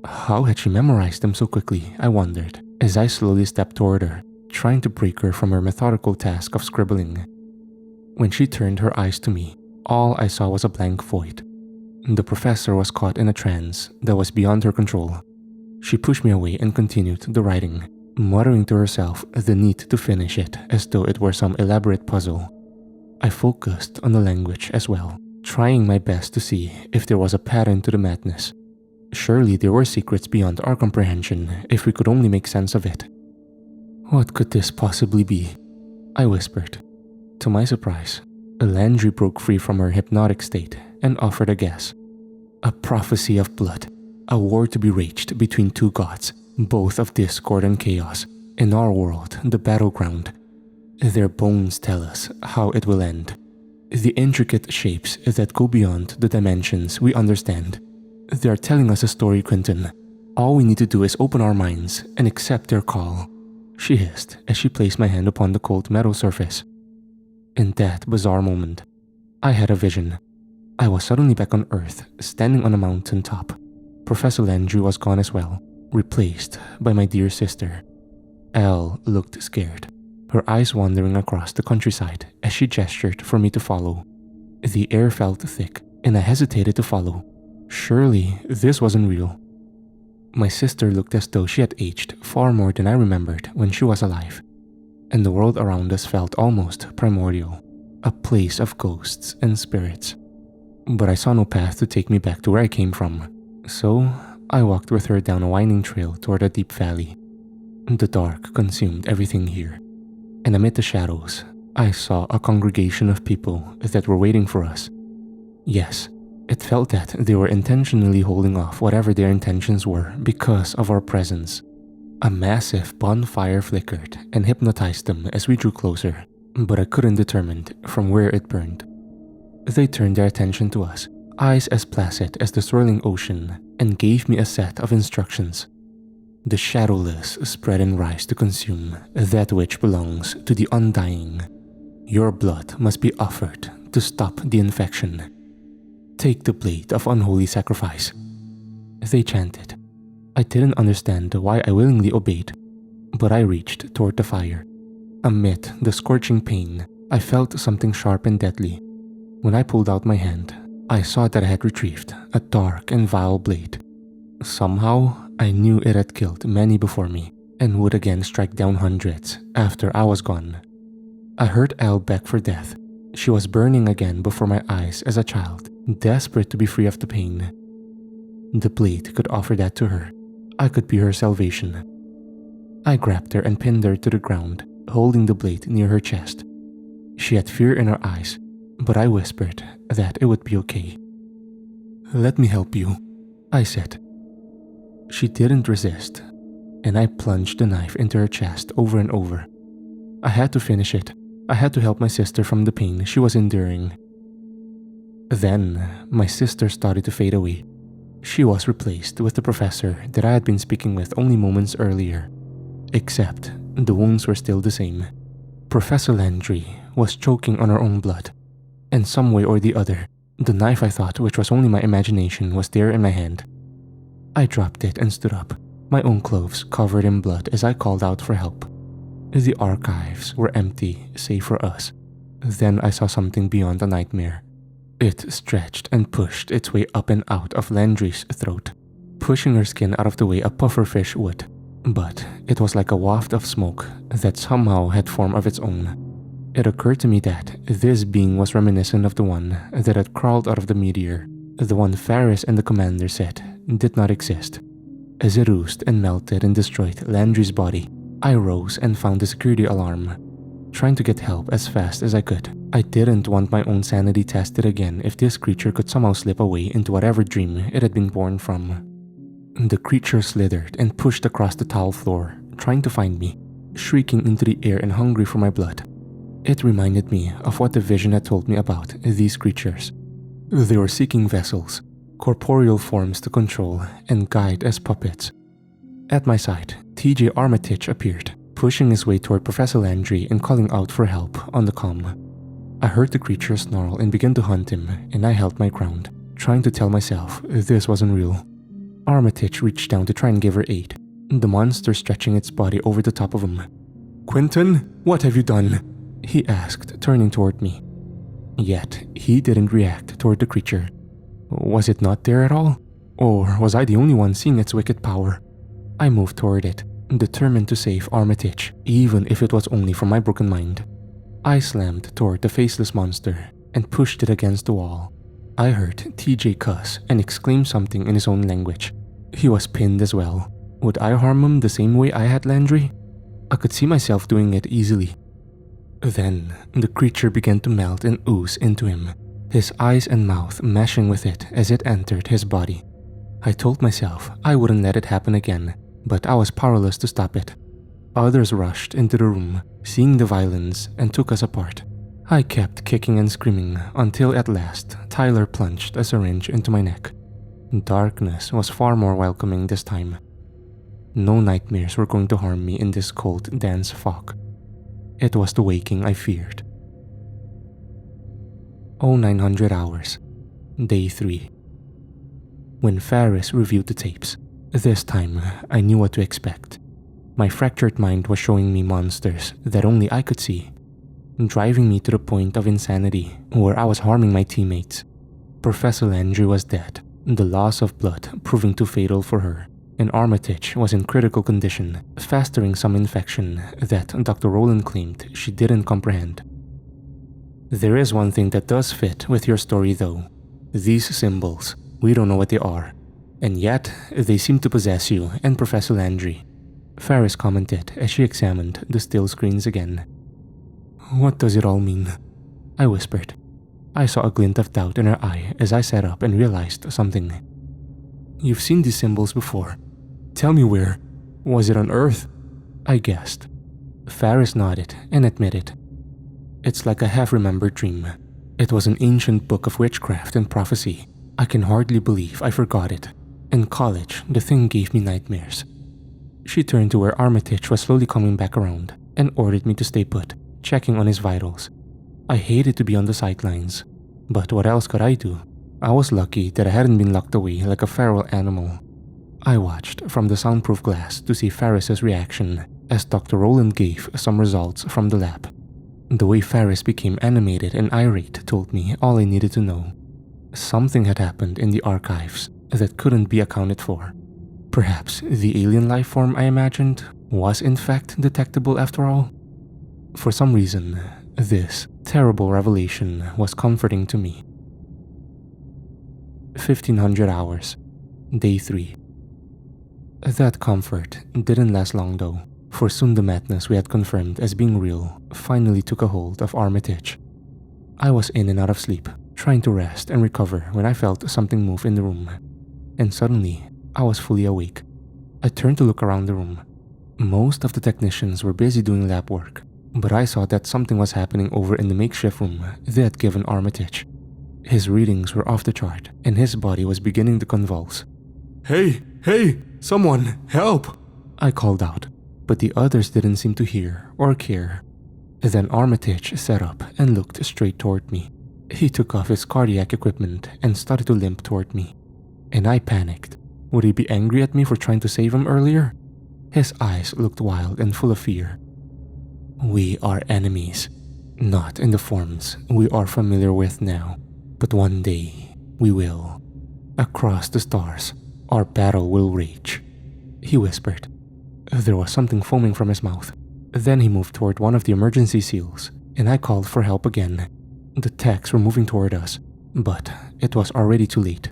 How had she memorized them so quickly, I wondered, as I slowly stepped toward her, trying to break her from her methodical task of scribbling. When she turned her eyes to me, all I saw was a blank void. The professor was caught in a trance that was beyond her control. She pushed me away and continued the writing, muttering to herself the need to finish it as though it were some elaborate puzzle. I focused on the language as well, trying my best to see if there was a pattern to the madness. Surely there were secrets beyond our comprehension if we could only make sense of it. What could this possibly be? I whispered. To my surprise, Landry broke free from her hypnotic state and offered a guess. A prophecy of blood, a war to be waged between two gods, both of discord and chaos, in our world, the battleground. Their bones tell us how it will end. The intricate shapes that go beyond the dimensions we understand. They are telling us a story, Quentin. All we need to do is open our minds and accept their call, she hissed as she placed my hand upon the cold metal surface. In that bizarre moment, I had a vision. I was suddenly back on Earth, standing on a mountain top. Professor Landry was gone as well, replaced by my dear sister. Elle looked scared, her eyes wandering across the countryside as she gestured for me to follow. The air felt thick, and I hesitated to follow. Surely this wasn't real. My sister looked as though she had aged far more than I remembered when she was alive, and the world around us felt almost primordial, a place of ghosts and spirits. But I saw no path to take me back to where I came from, so I walked with her down a winding trail toward a deep valley. The dark consumed everything here, and amid the shadows, I saw a congregation of people that were waiting for us. Yes, it felt that they were intentionally holding off whatever their intentions were because of our presence. A massive bonfire flickered and hypnotized them as we drew closer, but I couldn't determine from where it burned. They turned their attention to us, eyes as placid as the swirling ocean, and gave me a set of instructions. The shadowless spread and rise to consume that which belongs to the undying. Your blood must be offered to stop the infection. Take the blade of unholy sacrifice, they chanted. I didn't understand why I willingly obeyed, but I reached toward the fire. Amid the scorching pain, I felt something sharp and deadly. When I pulled out my hand, I saw that I had retrieved a dark and vile blade. Somehow, I knew it had killed many before me and would again strike down hundreds after I was gone. I heard Elle beg for death. She was burning again before my eyes as a child, desperate to be free of the pain. The blade could offer that to her. I could be her salvation. I grabbed her and pinned her to the ground, holding the blade near her chest. She had fear in her eyes, but I whispered that it would be okay. "Let me help you," I said. She didn't resist, and I plunged the knife into her chest over and over. I had to finish it. I had to help my sister from the pain she was enduring. Then, my sister started to fade away. She was replaced with the professor that I had been speaking with only moments earlier. Except, the wounds were still the same. Professor Landry was choking on her own blood, and some way or the other, the knife I thought which was only my imagination was there in my hand. I dropped it and stood up, my own clothes covered in blood as I called out for help. The archives were empty, save for us. Then I saw something beyond a nightmare. It stretched and pushed its way up and out of Landry's throat, pushing her skin out of the way a pufferfish would. But it was like a waft of smoke that somehow had form of its own. It occurred to me that this being was reminiscent of the one that had crawled out of the meteor, the one Ferris and the commander said did not exist. As it oozed and melted and destroyed Landry's body, I rose and found the security alarm, trying to get help as fast as I could. I didn't want my own sanity tested again if this creature could somehow slip away into whatever dream it had been born from. The creature slithered and pushed across the tile floor, trying to find me, shrieking into the air and hungry for my blood. It reminded me of what the vision had told me about these creatures. They were seeking vessels, corporeal forms to control and guide as puppets. At my side, TJ Armitage appeared, pushing his way toward Professor Landry and calling out for help on the comm. I heard the creature snarl and begin to hunt him, and I held my ground, trying to tell myself this wasn't real. Armitage reached down to try and give her aid, the monster stretching its body over the top of him. "Quentin, what have you done?" he asked, turning toward me. Yet, he didn't react toward the creature. Was it not there at all? Or was I the only one seeing its wicked power? I moved toward it, determined to save Armitage, even if it was only from my broken mind. I slammed toward the faceless monster and pushed it against the wall. I heard TJ cuss and exclaim something in his own language. He was pinned as well. Would I harm him the same way I had Landry? I could see myself doing it easily. Then, the creature began to melt and ooze into him, his eyes and mouth meshing with it as it entered his body. I told myself I wouldn't let it happen again, but I was powerless to stop it. Others rushed into the room, seeing the violence, and took us apart. I kept kicking and screaming until at last Tyler plunged a syringe into my neck. Darkness was far more welcoming this time. No nightmares were going to harm me in this cold, dense fog. It was the waking I feared. 0900 hours, day 3. When Ferris reviewed the tapes, this time I knew what to expect. My fractured mind was showing me monsters that only I could see, driving me to the point of insanity where I was harming my teammates. Professor Landry was dead, the loss of blood proving too fatal for her, and Armitage was in critical condition, festering some infection that Dr. Rowland claimed she didn't comprehend. There is one thing that does fit with your story though. These symbols, we don't know what they are, and yet they seem to possess you and Professor Landry, Ferris commented as she examined the still screens again. What does it all mean? I whispered. I saw a glint of doubt in her eye as I sat up and realized something. You've seen these symbols before. Tell me where. Was it on Earth? I guessed. Ferris nodded and admitted. It's like a half-remembered dream. It was an ancient book of witchcraft and prophecy. I can hardly believe I forgot it. In college, the thing gave me nightmares. She turned to where Armitage was slowly coming back around and ordered me to stay put, checking on his vitals. I hated to be on the sidelines, but what else could I do? I was lucky that I hadn't been locked away like a feral animal. I watched from the soundproof glass to see Ferris's reaction as Dr. Rowland gave some results from the lab. The way Ferris became animated and irate told me all I needed to know. Something had happened in the archives that couldn't be accounted for. Perhaps the alien life form I imagined was in fact detectable after all. For some reason, this terrible revelation was comforting to me. 1500 hours, day 3. That comfort didn't last long though, for soon the madness we had confirmed as being real finally took a hold of Armitage. I was in and out of sleep, trying to rest and recover when I felt something move in the room. And suddenly, I was fully awake. I turned to look around the room. Most of the technicians were busy doing lab work, but I saw that something was happening over in the makeshift room they had given Armitage. His readings were off the chart, and his body was beginning to convulse. Hey, someone, help! I called out, but the others didn't seem to hear or care. Then Armitage sat up and looked straight toward me. He took off his cardiac equipment and started to limp toward me. And I panicked. Would he be angry at me for trying to save him earlier? His eyes looked wild and full of fear. We are enemies, not in the forms we are familiar with now, but one day we will. Across the stars, our battle will rage, he whispered. There was something foaming from his mouth. Then he moved toward one of the emergency seals, and I called for help again. The techs were moving toward us, but it was already too late.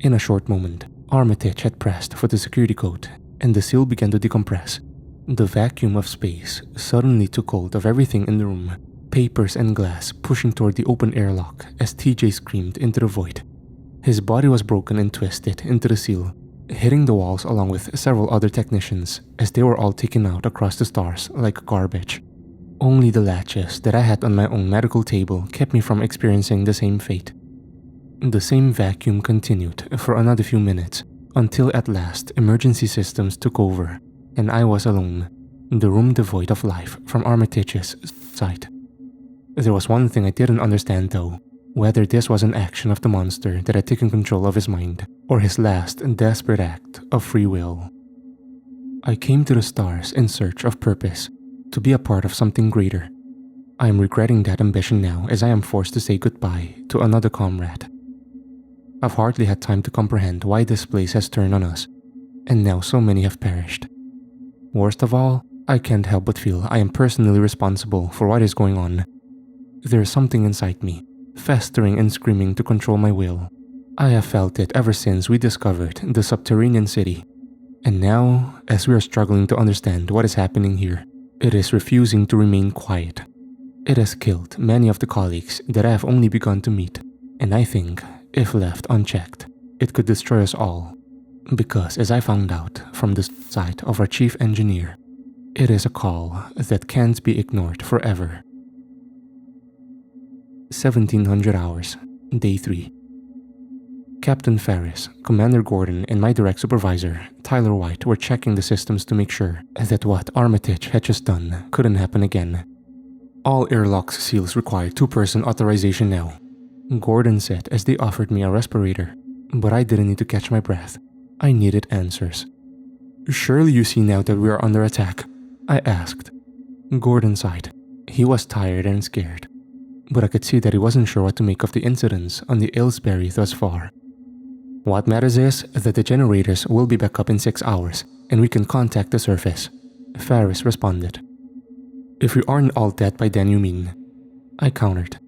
In a short moment, Armitage had pressed for the security code, and the seal began to decompress. The vacuum of space suddenly took hold of everything in the room, papers and glass pushing toward the open airlock as TJ screamed into the void. His body was broken and twisted into the seal, hitting the walls along with several other technicians as they were all taken out across the stars like garbage. Only the latches that I had on my own medical table kept me from experiencing the same fate. The same vacuum continued for another few minutes until at last emergency systems took over and I was alone, the room devoid of life from Armitage's sight. There was one thing I didn't understand though, whether this was an action of the monster that had taken control of his mind or his last desperate act of free will. I came to the stars in search of purpose, to be a part of something greater. I am regretting that ambition now as I am forced to say goodbye to another comrade. I've hardly had time to comprehend why this place has turned on us, and now so many have perished. Worst of all, I can't help but feel I am personally responsible for what is going on. There is something inside me, festering and screaming to control my will. I have felt it ever since we discovered the subterranean city. And now, as we are struggling to understand what is happening here, it is refusing to remain quiet. It has killed many of the colleagues that I have only begun to meet, and I think, if left unchecked, it could destroy us all. Because as I found out from the side of our chief engineer, it is a call that can't be ignored forever. 1700 hours, day 3. Captain Ferris, Commander Gordon, and my direct supervisor, Tyler White, were checking the systems to make sure that what Armitage had just done couldn't happen again. All airlock seals require 2-person authorization now, Gordon said as they offered me a respirator, but I didn't need to catch my breath. I needed answers. Surely you see now that we are under attack, I asked. Gordon sighed. He was tired and scared, but I could see that he wasn't sure what to make of the incidents on the Ilsbury thus far. What matters is that the generators will be back up in 6 hours, and we can contact the surface, Ferris responded. If we aren't all dead by then, you mean? I countered.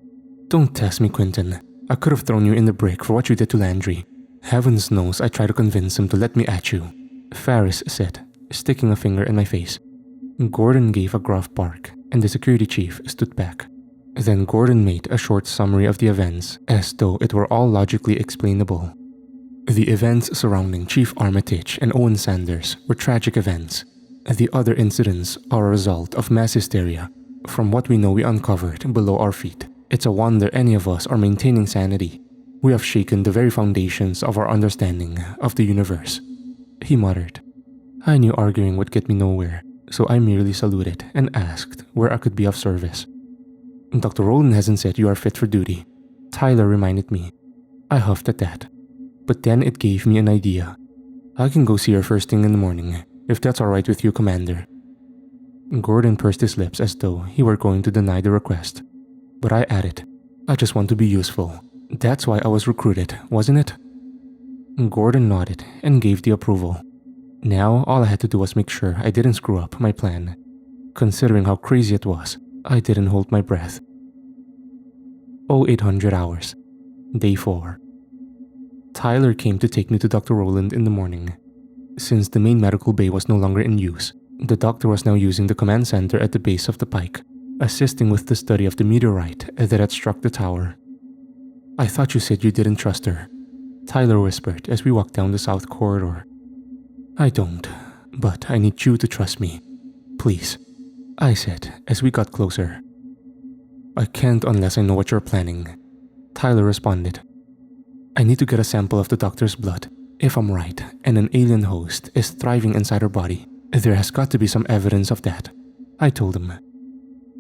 Don't test me, Quentin. I could have thrown you in the brick for what you did to Landry. Heavens knows I tried to convince him to let me at you, Ferris said, sticking a finger in my face. Gordon gave a gruff bark, and the security chief stood back. Then Gordon made a short summary of the events, as though it were all logically explainable. The events surrounding Chief Armitage and Owyn Sanders were tragic events. The other incidents are a result of mass hysteria. From what we know we uncovered below our feet, it's a wonder any of us are maintaining sanity. We have shaken the very foundations of our understanding of the universe, he muttered. I knew arguing would get me nowhere, so I merely saluted and asked where I could be of service. Dr. Rowland hasn't said you are fit for duty, Tyler reminded me. I huffed at that, but then it gave me an idea. I can go see her first thing in the morning, if that's alright with you, Commander. Gordon pursed his lips as though he were going to deny the request, but I added, I just want to be useful. That's why I was recruited, wasn't it? Gordon nodded and gave the approval. Now, all I had to do was make sure I didn't screw up my plan. Considering how crazy it was, I didn't hold my breath. 0800 hours. Day 4. Tyler came to take me to Dr. Rowland in the morning. Since the main medical bay was no longer in use, the doctor was now using the command center at the base of the pike, assisting with the study of the meteorite that had struck the tower. "I thought you said you didn't trust her," Tyler whispered as we walked down the south corridor. "I don't, but I need you to trust me. Please," I said as we got closer. "I can't unless I know what you're planning," Tyler responded. "I need to get a sample of the doctor's blood. If I'm right, and an alien host is thriving inside her body, there has got to be some evidence of that," I told him.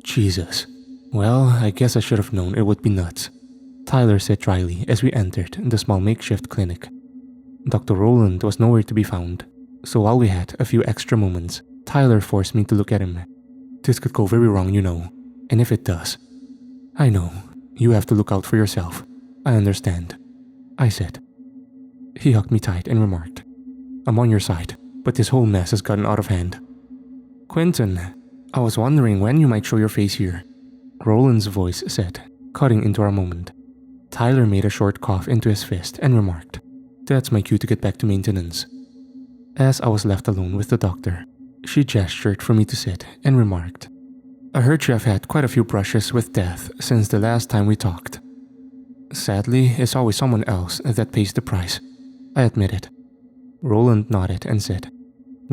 "Jesus. Well, I guess I should have known it would be nuts," Tyler said dryly as we entered the small makeshift clinic. Dr. Rowland was nowhere to be found, so while we had a few extra moments, Tyler forced me to look at him. "This could go very wrong, you know, and if it does..." "I know. You have to look out for yourself. I understand," I said. He hugged me tight and remarked, "I'm on your side, but this whole mess has gotten out of hand." "Quentin, I was wondering when you might show your face here," Rowland's voice said, cutting into our moment. Tyler made a short cough into his fist and remarked, "That's my cue to get back to maintenance." As I was left alone with the doctor, she gestured for me to sit and remarked, "I heard you have had quite a few brushes with death since the last time we talked." "Sadly, it's always someone else that pays the price," I admitted. Rowland nodded and said,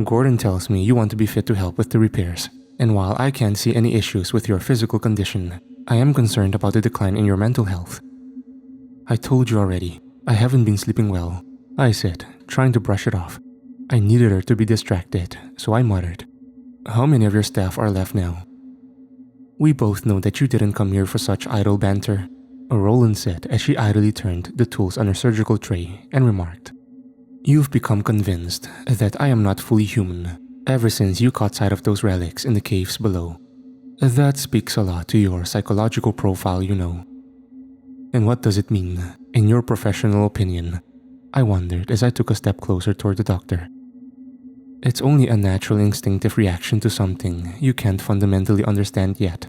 "Gordon tells me you want to be fit to help with the repairs, and while I can't see any issues with your physical condition, I am concerned about the decline in your mental health." "I told you already, I haven't been sleeping well," I said, trying to brush it off. I needed her to be distracted, so I muttered, "How many of your staff are left now?" "We both know that you didn't come here for such idle banter," Rowland said as she idly turned the tools on her surgical tray and remarked, "You've become convinced that I am not fully human ever since you caught sight of those relics in the caves below. That speaks a lot to your psychological profile, you know." "And what does it mean, in your professional opinion?" I wondered as I took a step closer toward the doctor. "It's only a natural instinctive reaction to something you can't fundamentally understand yet.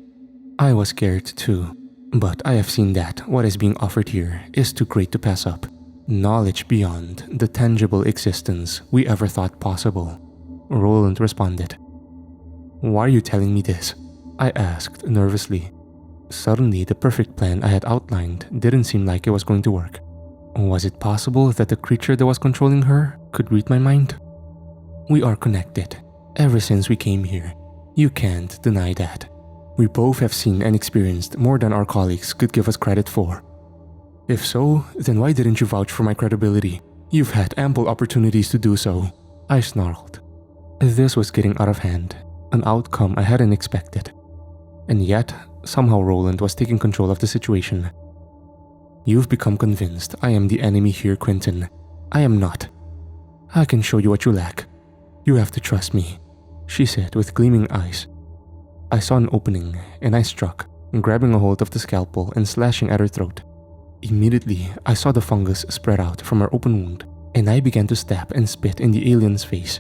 I was scared too, but I have seen that what is being offered here is too great to pass up. Knowledge beyond the tangible existence we ever thought possible," Rowland responded. "Why are you telling me this?" I asked nervously. Suddenly, the perfect plan I had outlined didn't seem like it was going to work. Was it possible that the creature that was controlling her could read my mind? "We are connected, ever since we came here. You can't deny that. We both have seen and experienced more than our colleagues could give us credit for. If so, then why didn't you vouch for my credibility? You've had ample opportunities to do so," I snarled. This was getting out of hand, an outcome I hadn't expected. And yet, somehow Rowland was taking control of the situation. "You've become convinced I am the enemy here, Quentin. I am not. I can show you what you lack. You have to trust me," she said with gleaming eyes. I saw an opening and I struck, grabbing a hold of the scalpel and slashing at her throat. Immediately, I saw the fungus spread out from her open wound, and I began to stab and spit in the alien's face.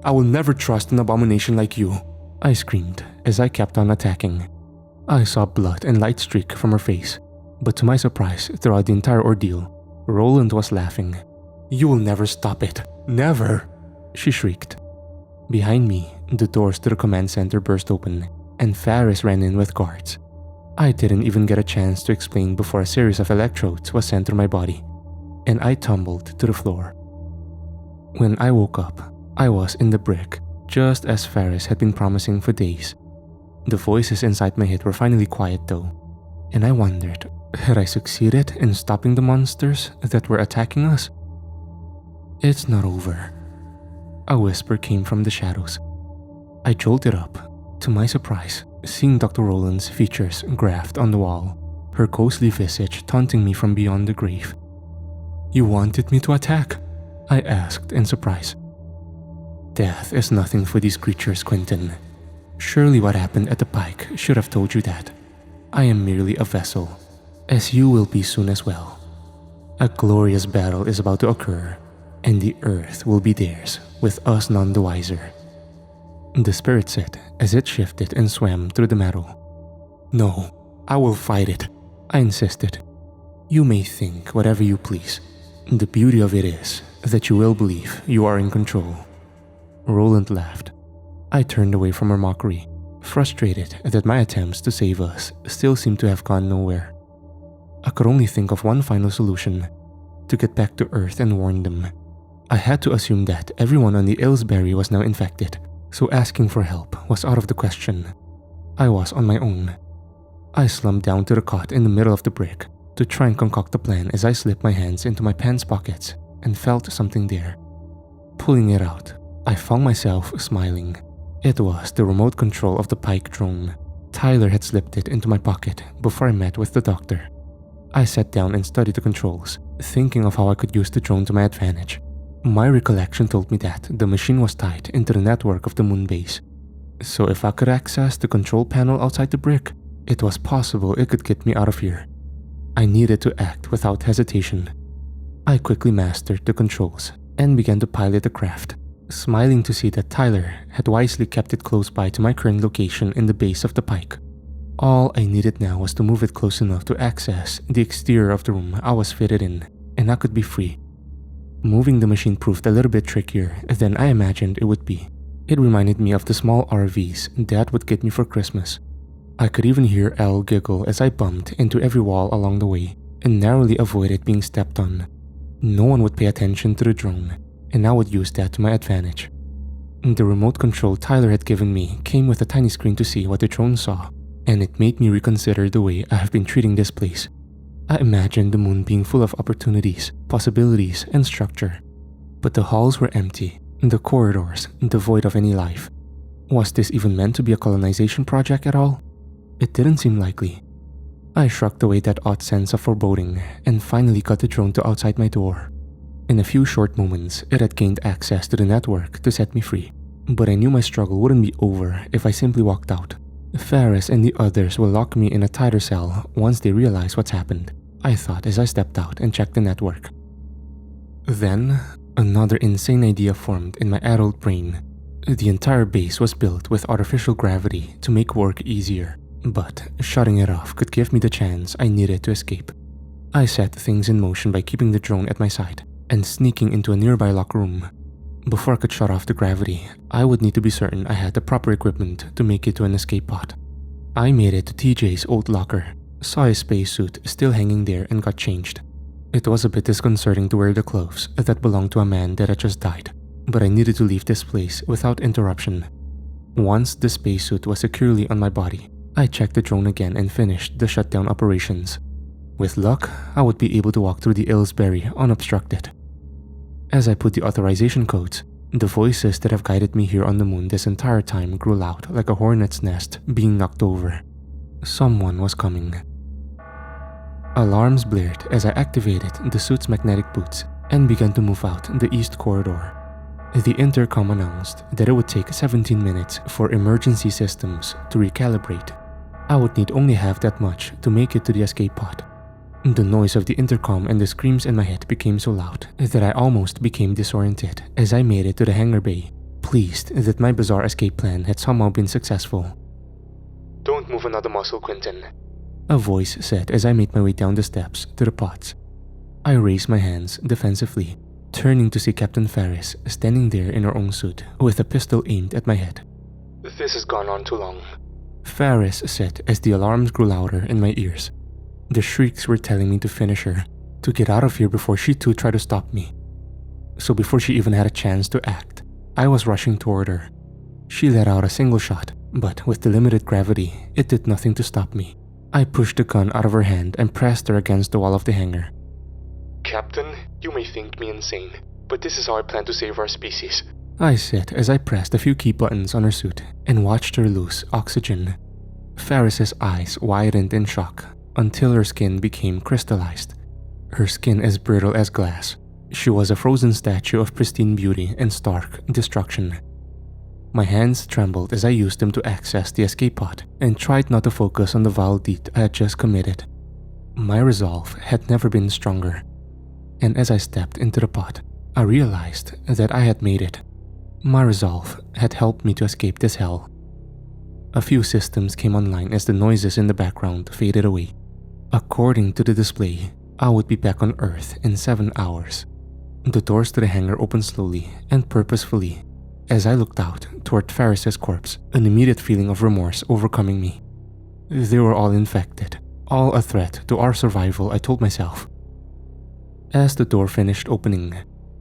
"I will never trust an abomination like you," I screamed as I kept on attacking. I saw blood and light streak from her face, but to my surprise, throughout the entire ordeal, Rowland was laughing. "You will never stop it. Never!" she shrieked. Behind me, the doors to the command center burst open, and Faris ran in with guards. I didn't even get a chance to explain before a series of electrodes was sent through my body, and I tumbled to the floor. When I woke up, I was in the brick, just as Faris had been promising for days. The voices inside my head were finally quiet though, and I wondered, had I succeeded in stopping the monsters that were attacking us? "It's not over." A whisper came from the shadows. I jolted up, to my surprise, seeing Dr. Rowland's features graphed on the wall, her ghostly visage taunting me from beyond the grave. "You wanted me to attack?" I asked in surprise. "Death is nothing for these creatures, Quentin. Surely what happened at the pike should have told you that. I am merely a vessel, as you will be soon as well. A glorious battle is about to occur, and the earth will be theirs, with us none the wiser. The spirit said as it shifted and swam through the meadow. No, I will fight it, I insisted. You may think whatever you please. The beauty of it is that you will believe you are in control. Roland laughed. I turned away from her mockery, frustrated that my attempts to save us still seemed to have gone nowhere. I could only think of one final solution: to get back to Earth and warn them. I had to assume that everyone on the Ilsbury was now infected, so asking for help was out of the question. I was on my own. I slumped down to the cot in the middle of the brick to try and concoct a plan as I slipped my hands into my pants pockets and felt something there. Pulling it out, I found myself smiling. It was the remote control of the Pike drone. Tyler had slipped it into my pocket before I met with the doctor. I sat down and studied the controls, thinking of how I could use the drone to my advantage. My recollection told me that the machine was tied into the network of the moon base. So if I could access the control panel outside the brick, it was possible it could get me out of here. I needed to act without hesitation. I quickly mastered the controls and began to pilot the craft, smiling to see that Tyler had wisely kept it close by to my current location in the base of the Pike. All I needed now was to move it close enough to access the exterior of the room I was fitted in, and I could be free. Moving the machine proved a little bit trickier than I imagined it would be. It reminded me of the small RVs Dad would get me for Christmas. I could even hear Elle giggle as I bumped into every wall along the way and narrowly avoided being stepped on. No one would pay attention to the drone, and I would use that to my advantage. The remote control Tyler had given me came with a tiny screen to see what the drone saw, and it made me reconsider the way I have been treating this place. I imagined the moon being full of opportunities, possibilities, and structure. But the halls were empty, the corridors devoid of any life. Was this even meant to be a colonization project at all? It didn't seem likely. I shrugged away that odd sense of foreboding and finally got the drone to outside my door. In a few short moments, it had gained access to the network to set me free. But I knew my struggle wouldn't be over if I simply walked out. Ferris and the others will lock me in a tighter cell once they realize what's happened, I thought as I stepped out and checked the network. Then, another insane idea formed in my adult brain. The entire base was built with artificial gravity to make work easier, but shutting it off could give me the chance I needed to escape. I set things in motion by keeping the drone at my side and sneaking into a nearby locker room. Before I could shut off the gravity, I would need to be certain I had the proper equipment to make it to an escape pod. I made it to TJ's old locker, saw his spacesuit still hanging there and got changed. It was a bit disconcerting to wear the clothes that belonged to a man that had just died, but I needed to leave this place without interruption. Once the spacesuit was securely on my body, I checked the drone again and finished the shutdown operations. With luck, I would be able to walk through the Ilsbury unobstructed. As I put the authorization codes, the voices that have guided me here on the moon this entire time grew loud like a hornet's nest being knocked over. Someone was coming. Alarms blared as I activated the suit's magnetic boots and began to move out the east corridor. The intercom announced that it would take 17 minutes for emergency systems to recalibrate. I would need only half that much to make it to the escape pod. The noise of the intercom and the screams in my head became so loud that I almost became disoriented as I made it to the hangar bay, pleased that my bizarre escape plan had somehow been successful. Don't move another muscle, Quentin, a voice said as I made my way down the steps to the pods. I raised my hands defensively, turning to see Captain Ferris standing there in her own suit with a pistol aimed at my head. This has gone on too long, Ferris said as the alarms grew louder in my ears. The shrieks were telling me to finish her, to get out of here before she too tried to stop me. So before she even had a chance to act, I was rushing toward her. She let out a single shot, but with the limited gravity, it did nothing to stop me. I pushed the gun out of her hand and pressed her against the wall of the hangar. Captain, you may think me insane, but this is how I plan to save our species, I said as I pressed a few key buttons on her suit and watched her lose oxygen. Ferris's eyes widened in shock until her skin became crystallized. Her skin as brittle as glass. She was a frozen statue of pristine beauty and stark destruction. My hands trembled as I used them to access the escape pod and tried not to focus on the vile deed I had just committed. My resolve had never been stronger. And as I stepped into the pod, I realized that I had made it. My resolve had helped me to escape this hell. A few systems came online as the noises in the background faded away. According to the display, I would be back on Earth in 7 hours. The doors to the hangar opened slowly and purposefully. As I looked out toward Ferris's corpse, an immediate feeling of remorse overcoming me. They were all infected, all a threat to our survival, I told myself. As the door finished opening,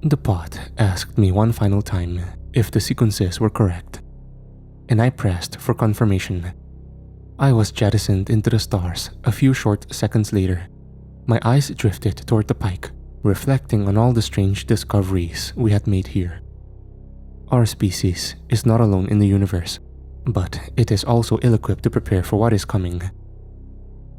the pod asked me one final time if the sequences were correct, and I pressed for confirmation. I was jettisoned into the stars a few short seconds later. My eyes drifted toward the pike, reflecting on all the strange discoveries we had made here. Our species is not alone in the universe, but it is also ill-equipped to prepare for what is coming.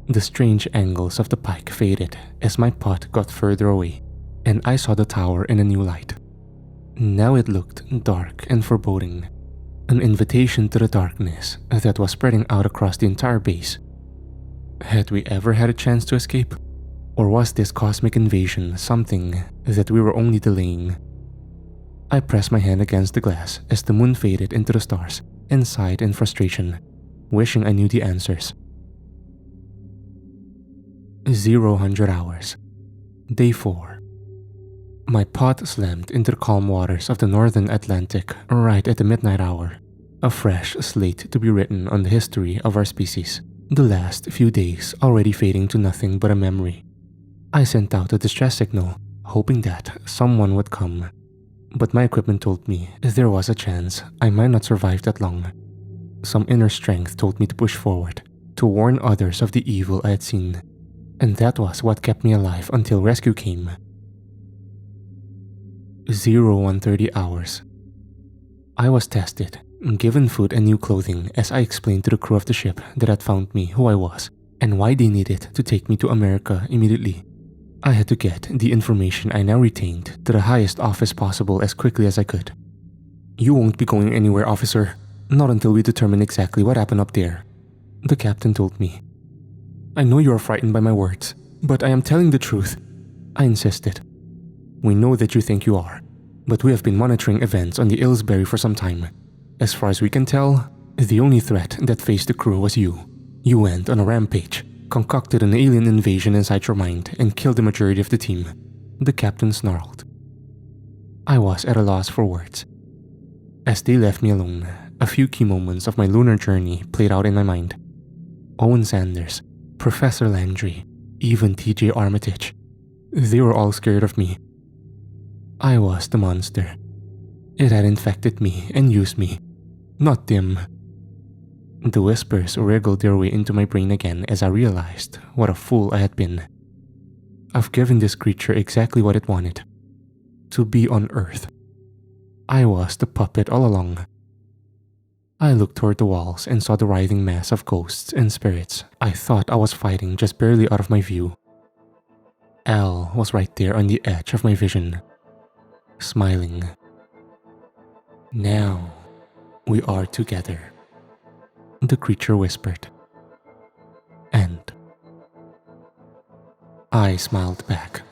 The strange angles of the pike faded as my pod got further away, and I saw the tower in a new light. Now it looked dark and foreboding, an invitation to the darkness that was spreading out across the entire base. Had we ever had a chance to escape? Or was this cosmic invasion something that we were only delaying? I pressed my hand against the glass as the moon faded into the stars and sighed in frustration, wishing I knew the answers. 0 hours. Day 4. My pod slammed into the calm waters of the northern Atlantic right at the midnight hour, a fresh slate to be written on the history of our species, the last few days already fading to nothing but a memory. I sent out a distress signal, hoping that someone would come, but my equipment told me there was a chance I might not survive that long. Some inner strength told me to push forward, to warn others of the evil I had seen, and that was what kept me alive until rescue came. 1:30 hours. I was tested, given food and new clothing as I explained to the crew of the ship that had found me who I was and why they needed to take me to America immediately. I had to get the information I now retained to the highest office possible as quickly as I could. "You won't be going anywhere, officer. Not until we determine exactly what happened up there," the captain told me. "I know you are frightened by my words, but I am telling the truth," I insisted. "We know that you think you are, but we have been monitoring events on the Ilsbury for some time. As far as we can tell, the only threat that faced the crew was you. You went on a rampage, concocted an alien invasion inside your mind, and killed the majority of the team," the captain snarled. I was at a loss for words. As they left me alone, a few key moments of my lunar journey played out in my mind. Owyn Sanders, Professor Landry, even TJ Armitage. They were all scared of me. I was the monster. It had infected me and used me, not them. The whispers wriggled their way into my brain again as I realized what a fool I had been. I've given this creature exactly what it wanted. To be on Earth. I was the puppet all along. I looked toward the walls and saw the writhing mass of ghosts and spirits I thought I was fighting just barely out of my view. Al was right there on the edge of my vision, smiling. "Now, we are together," the creature whispered. And I smiled back.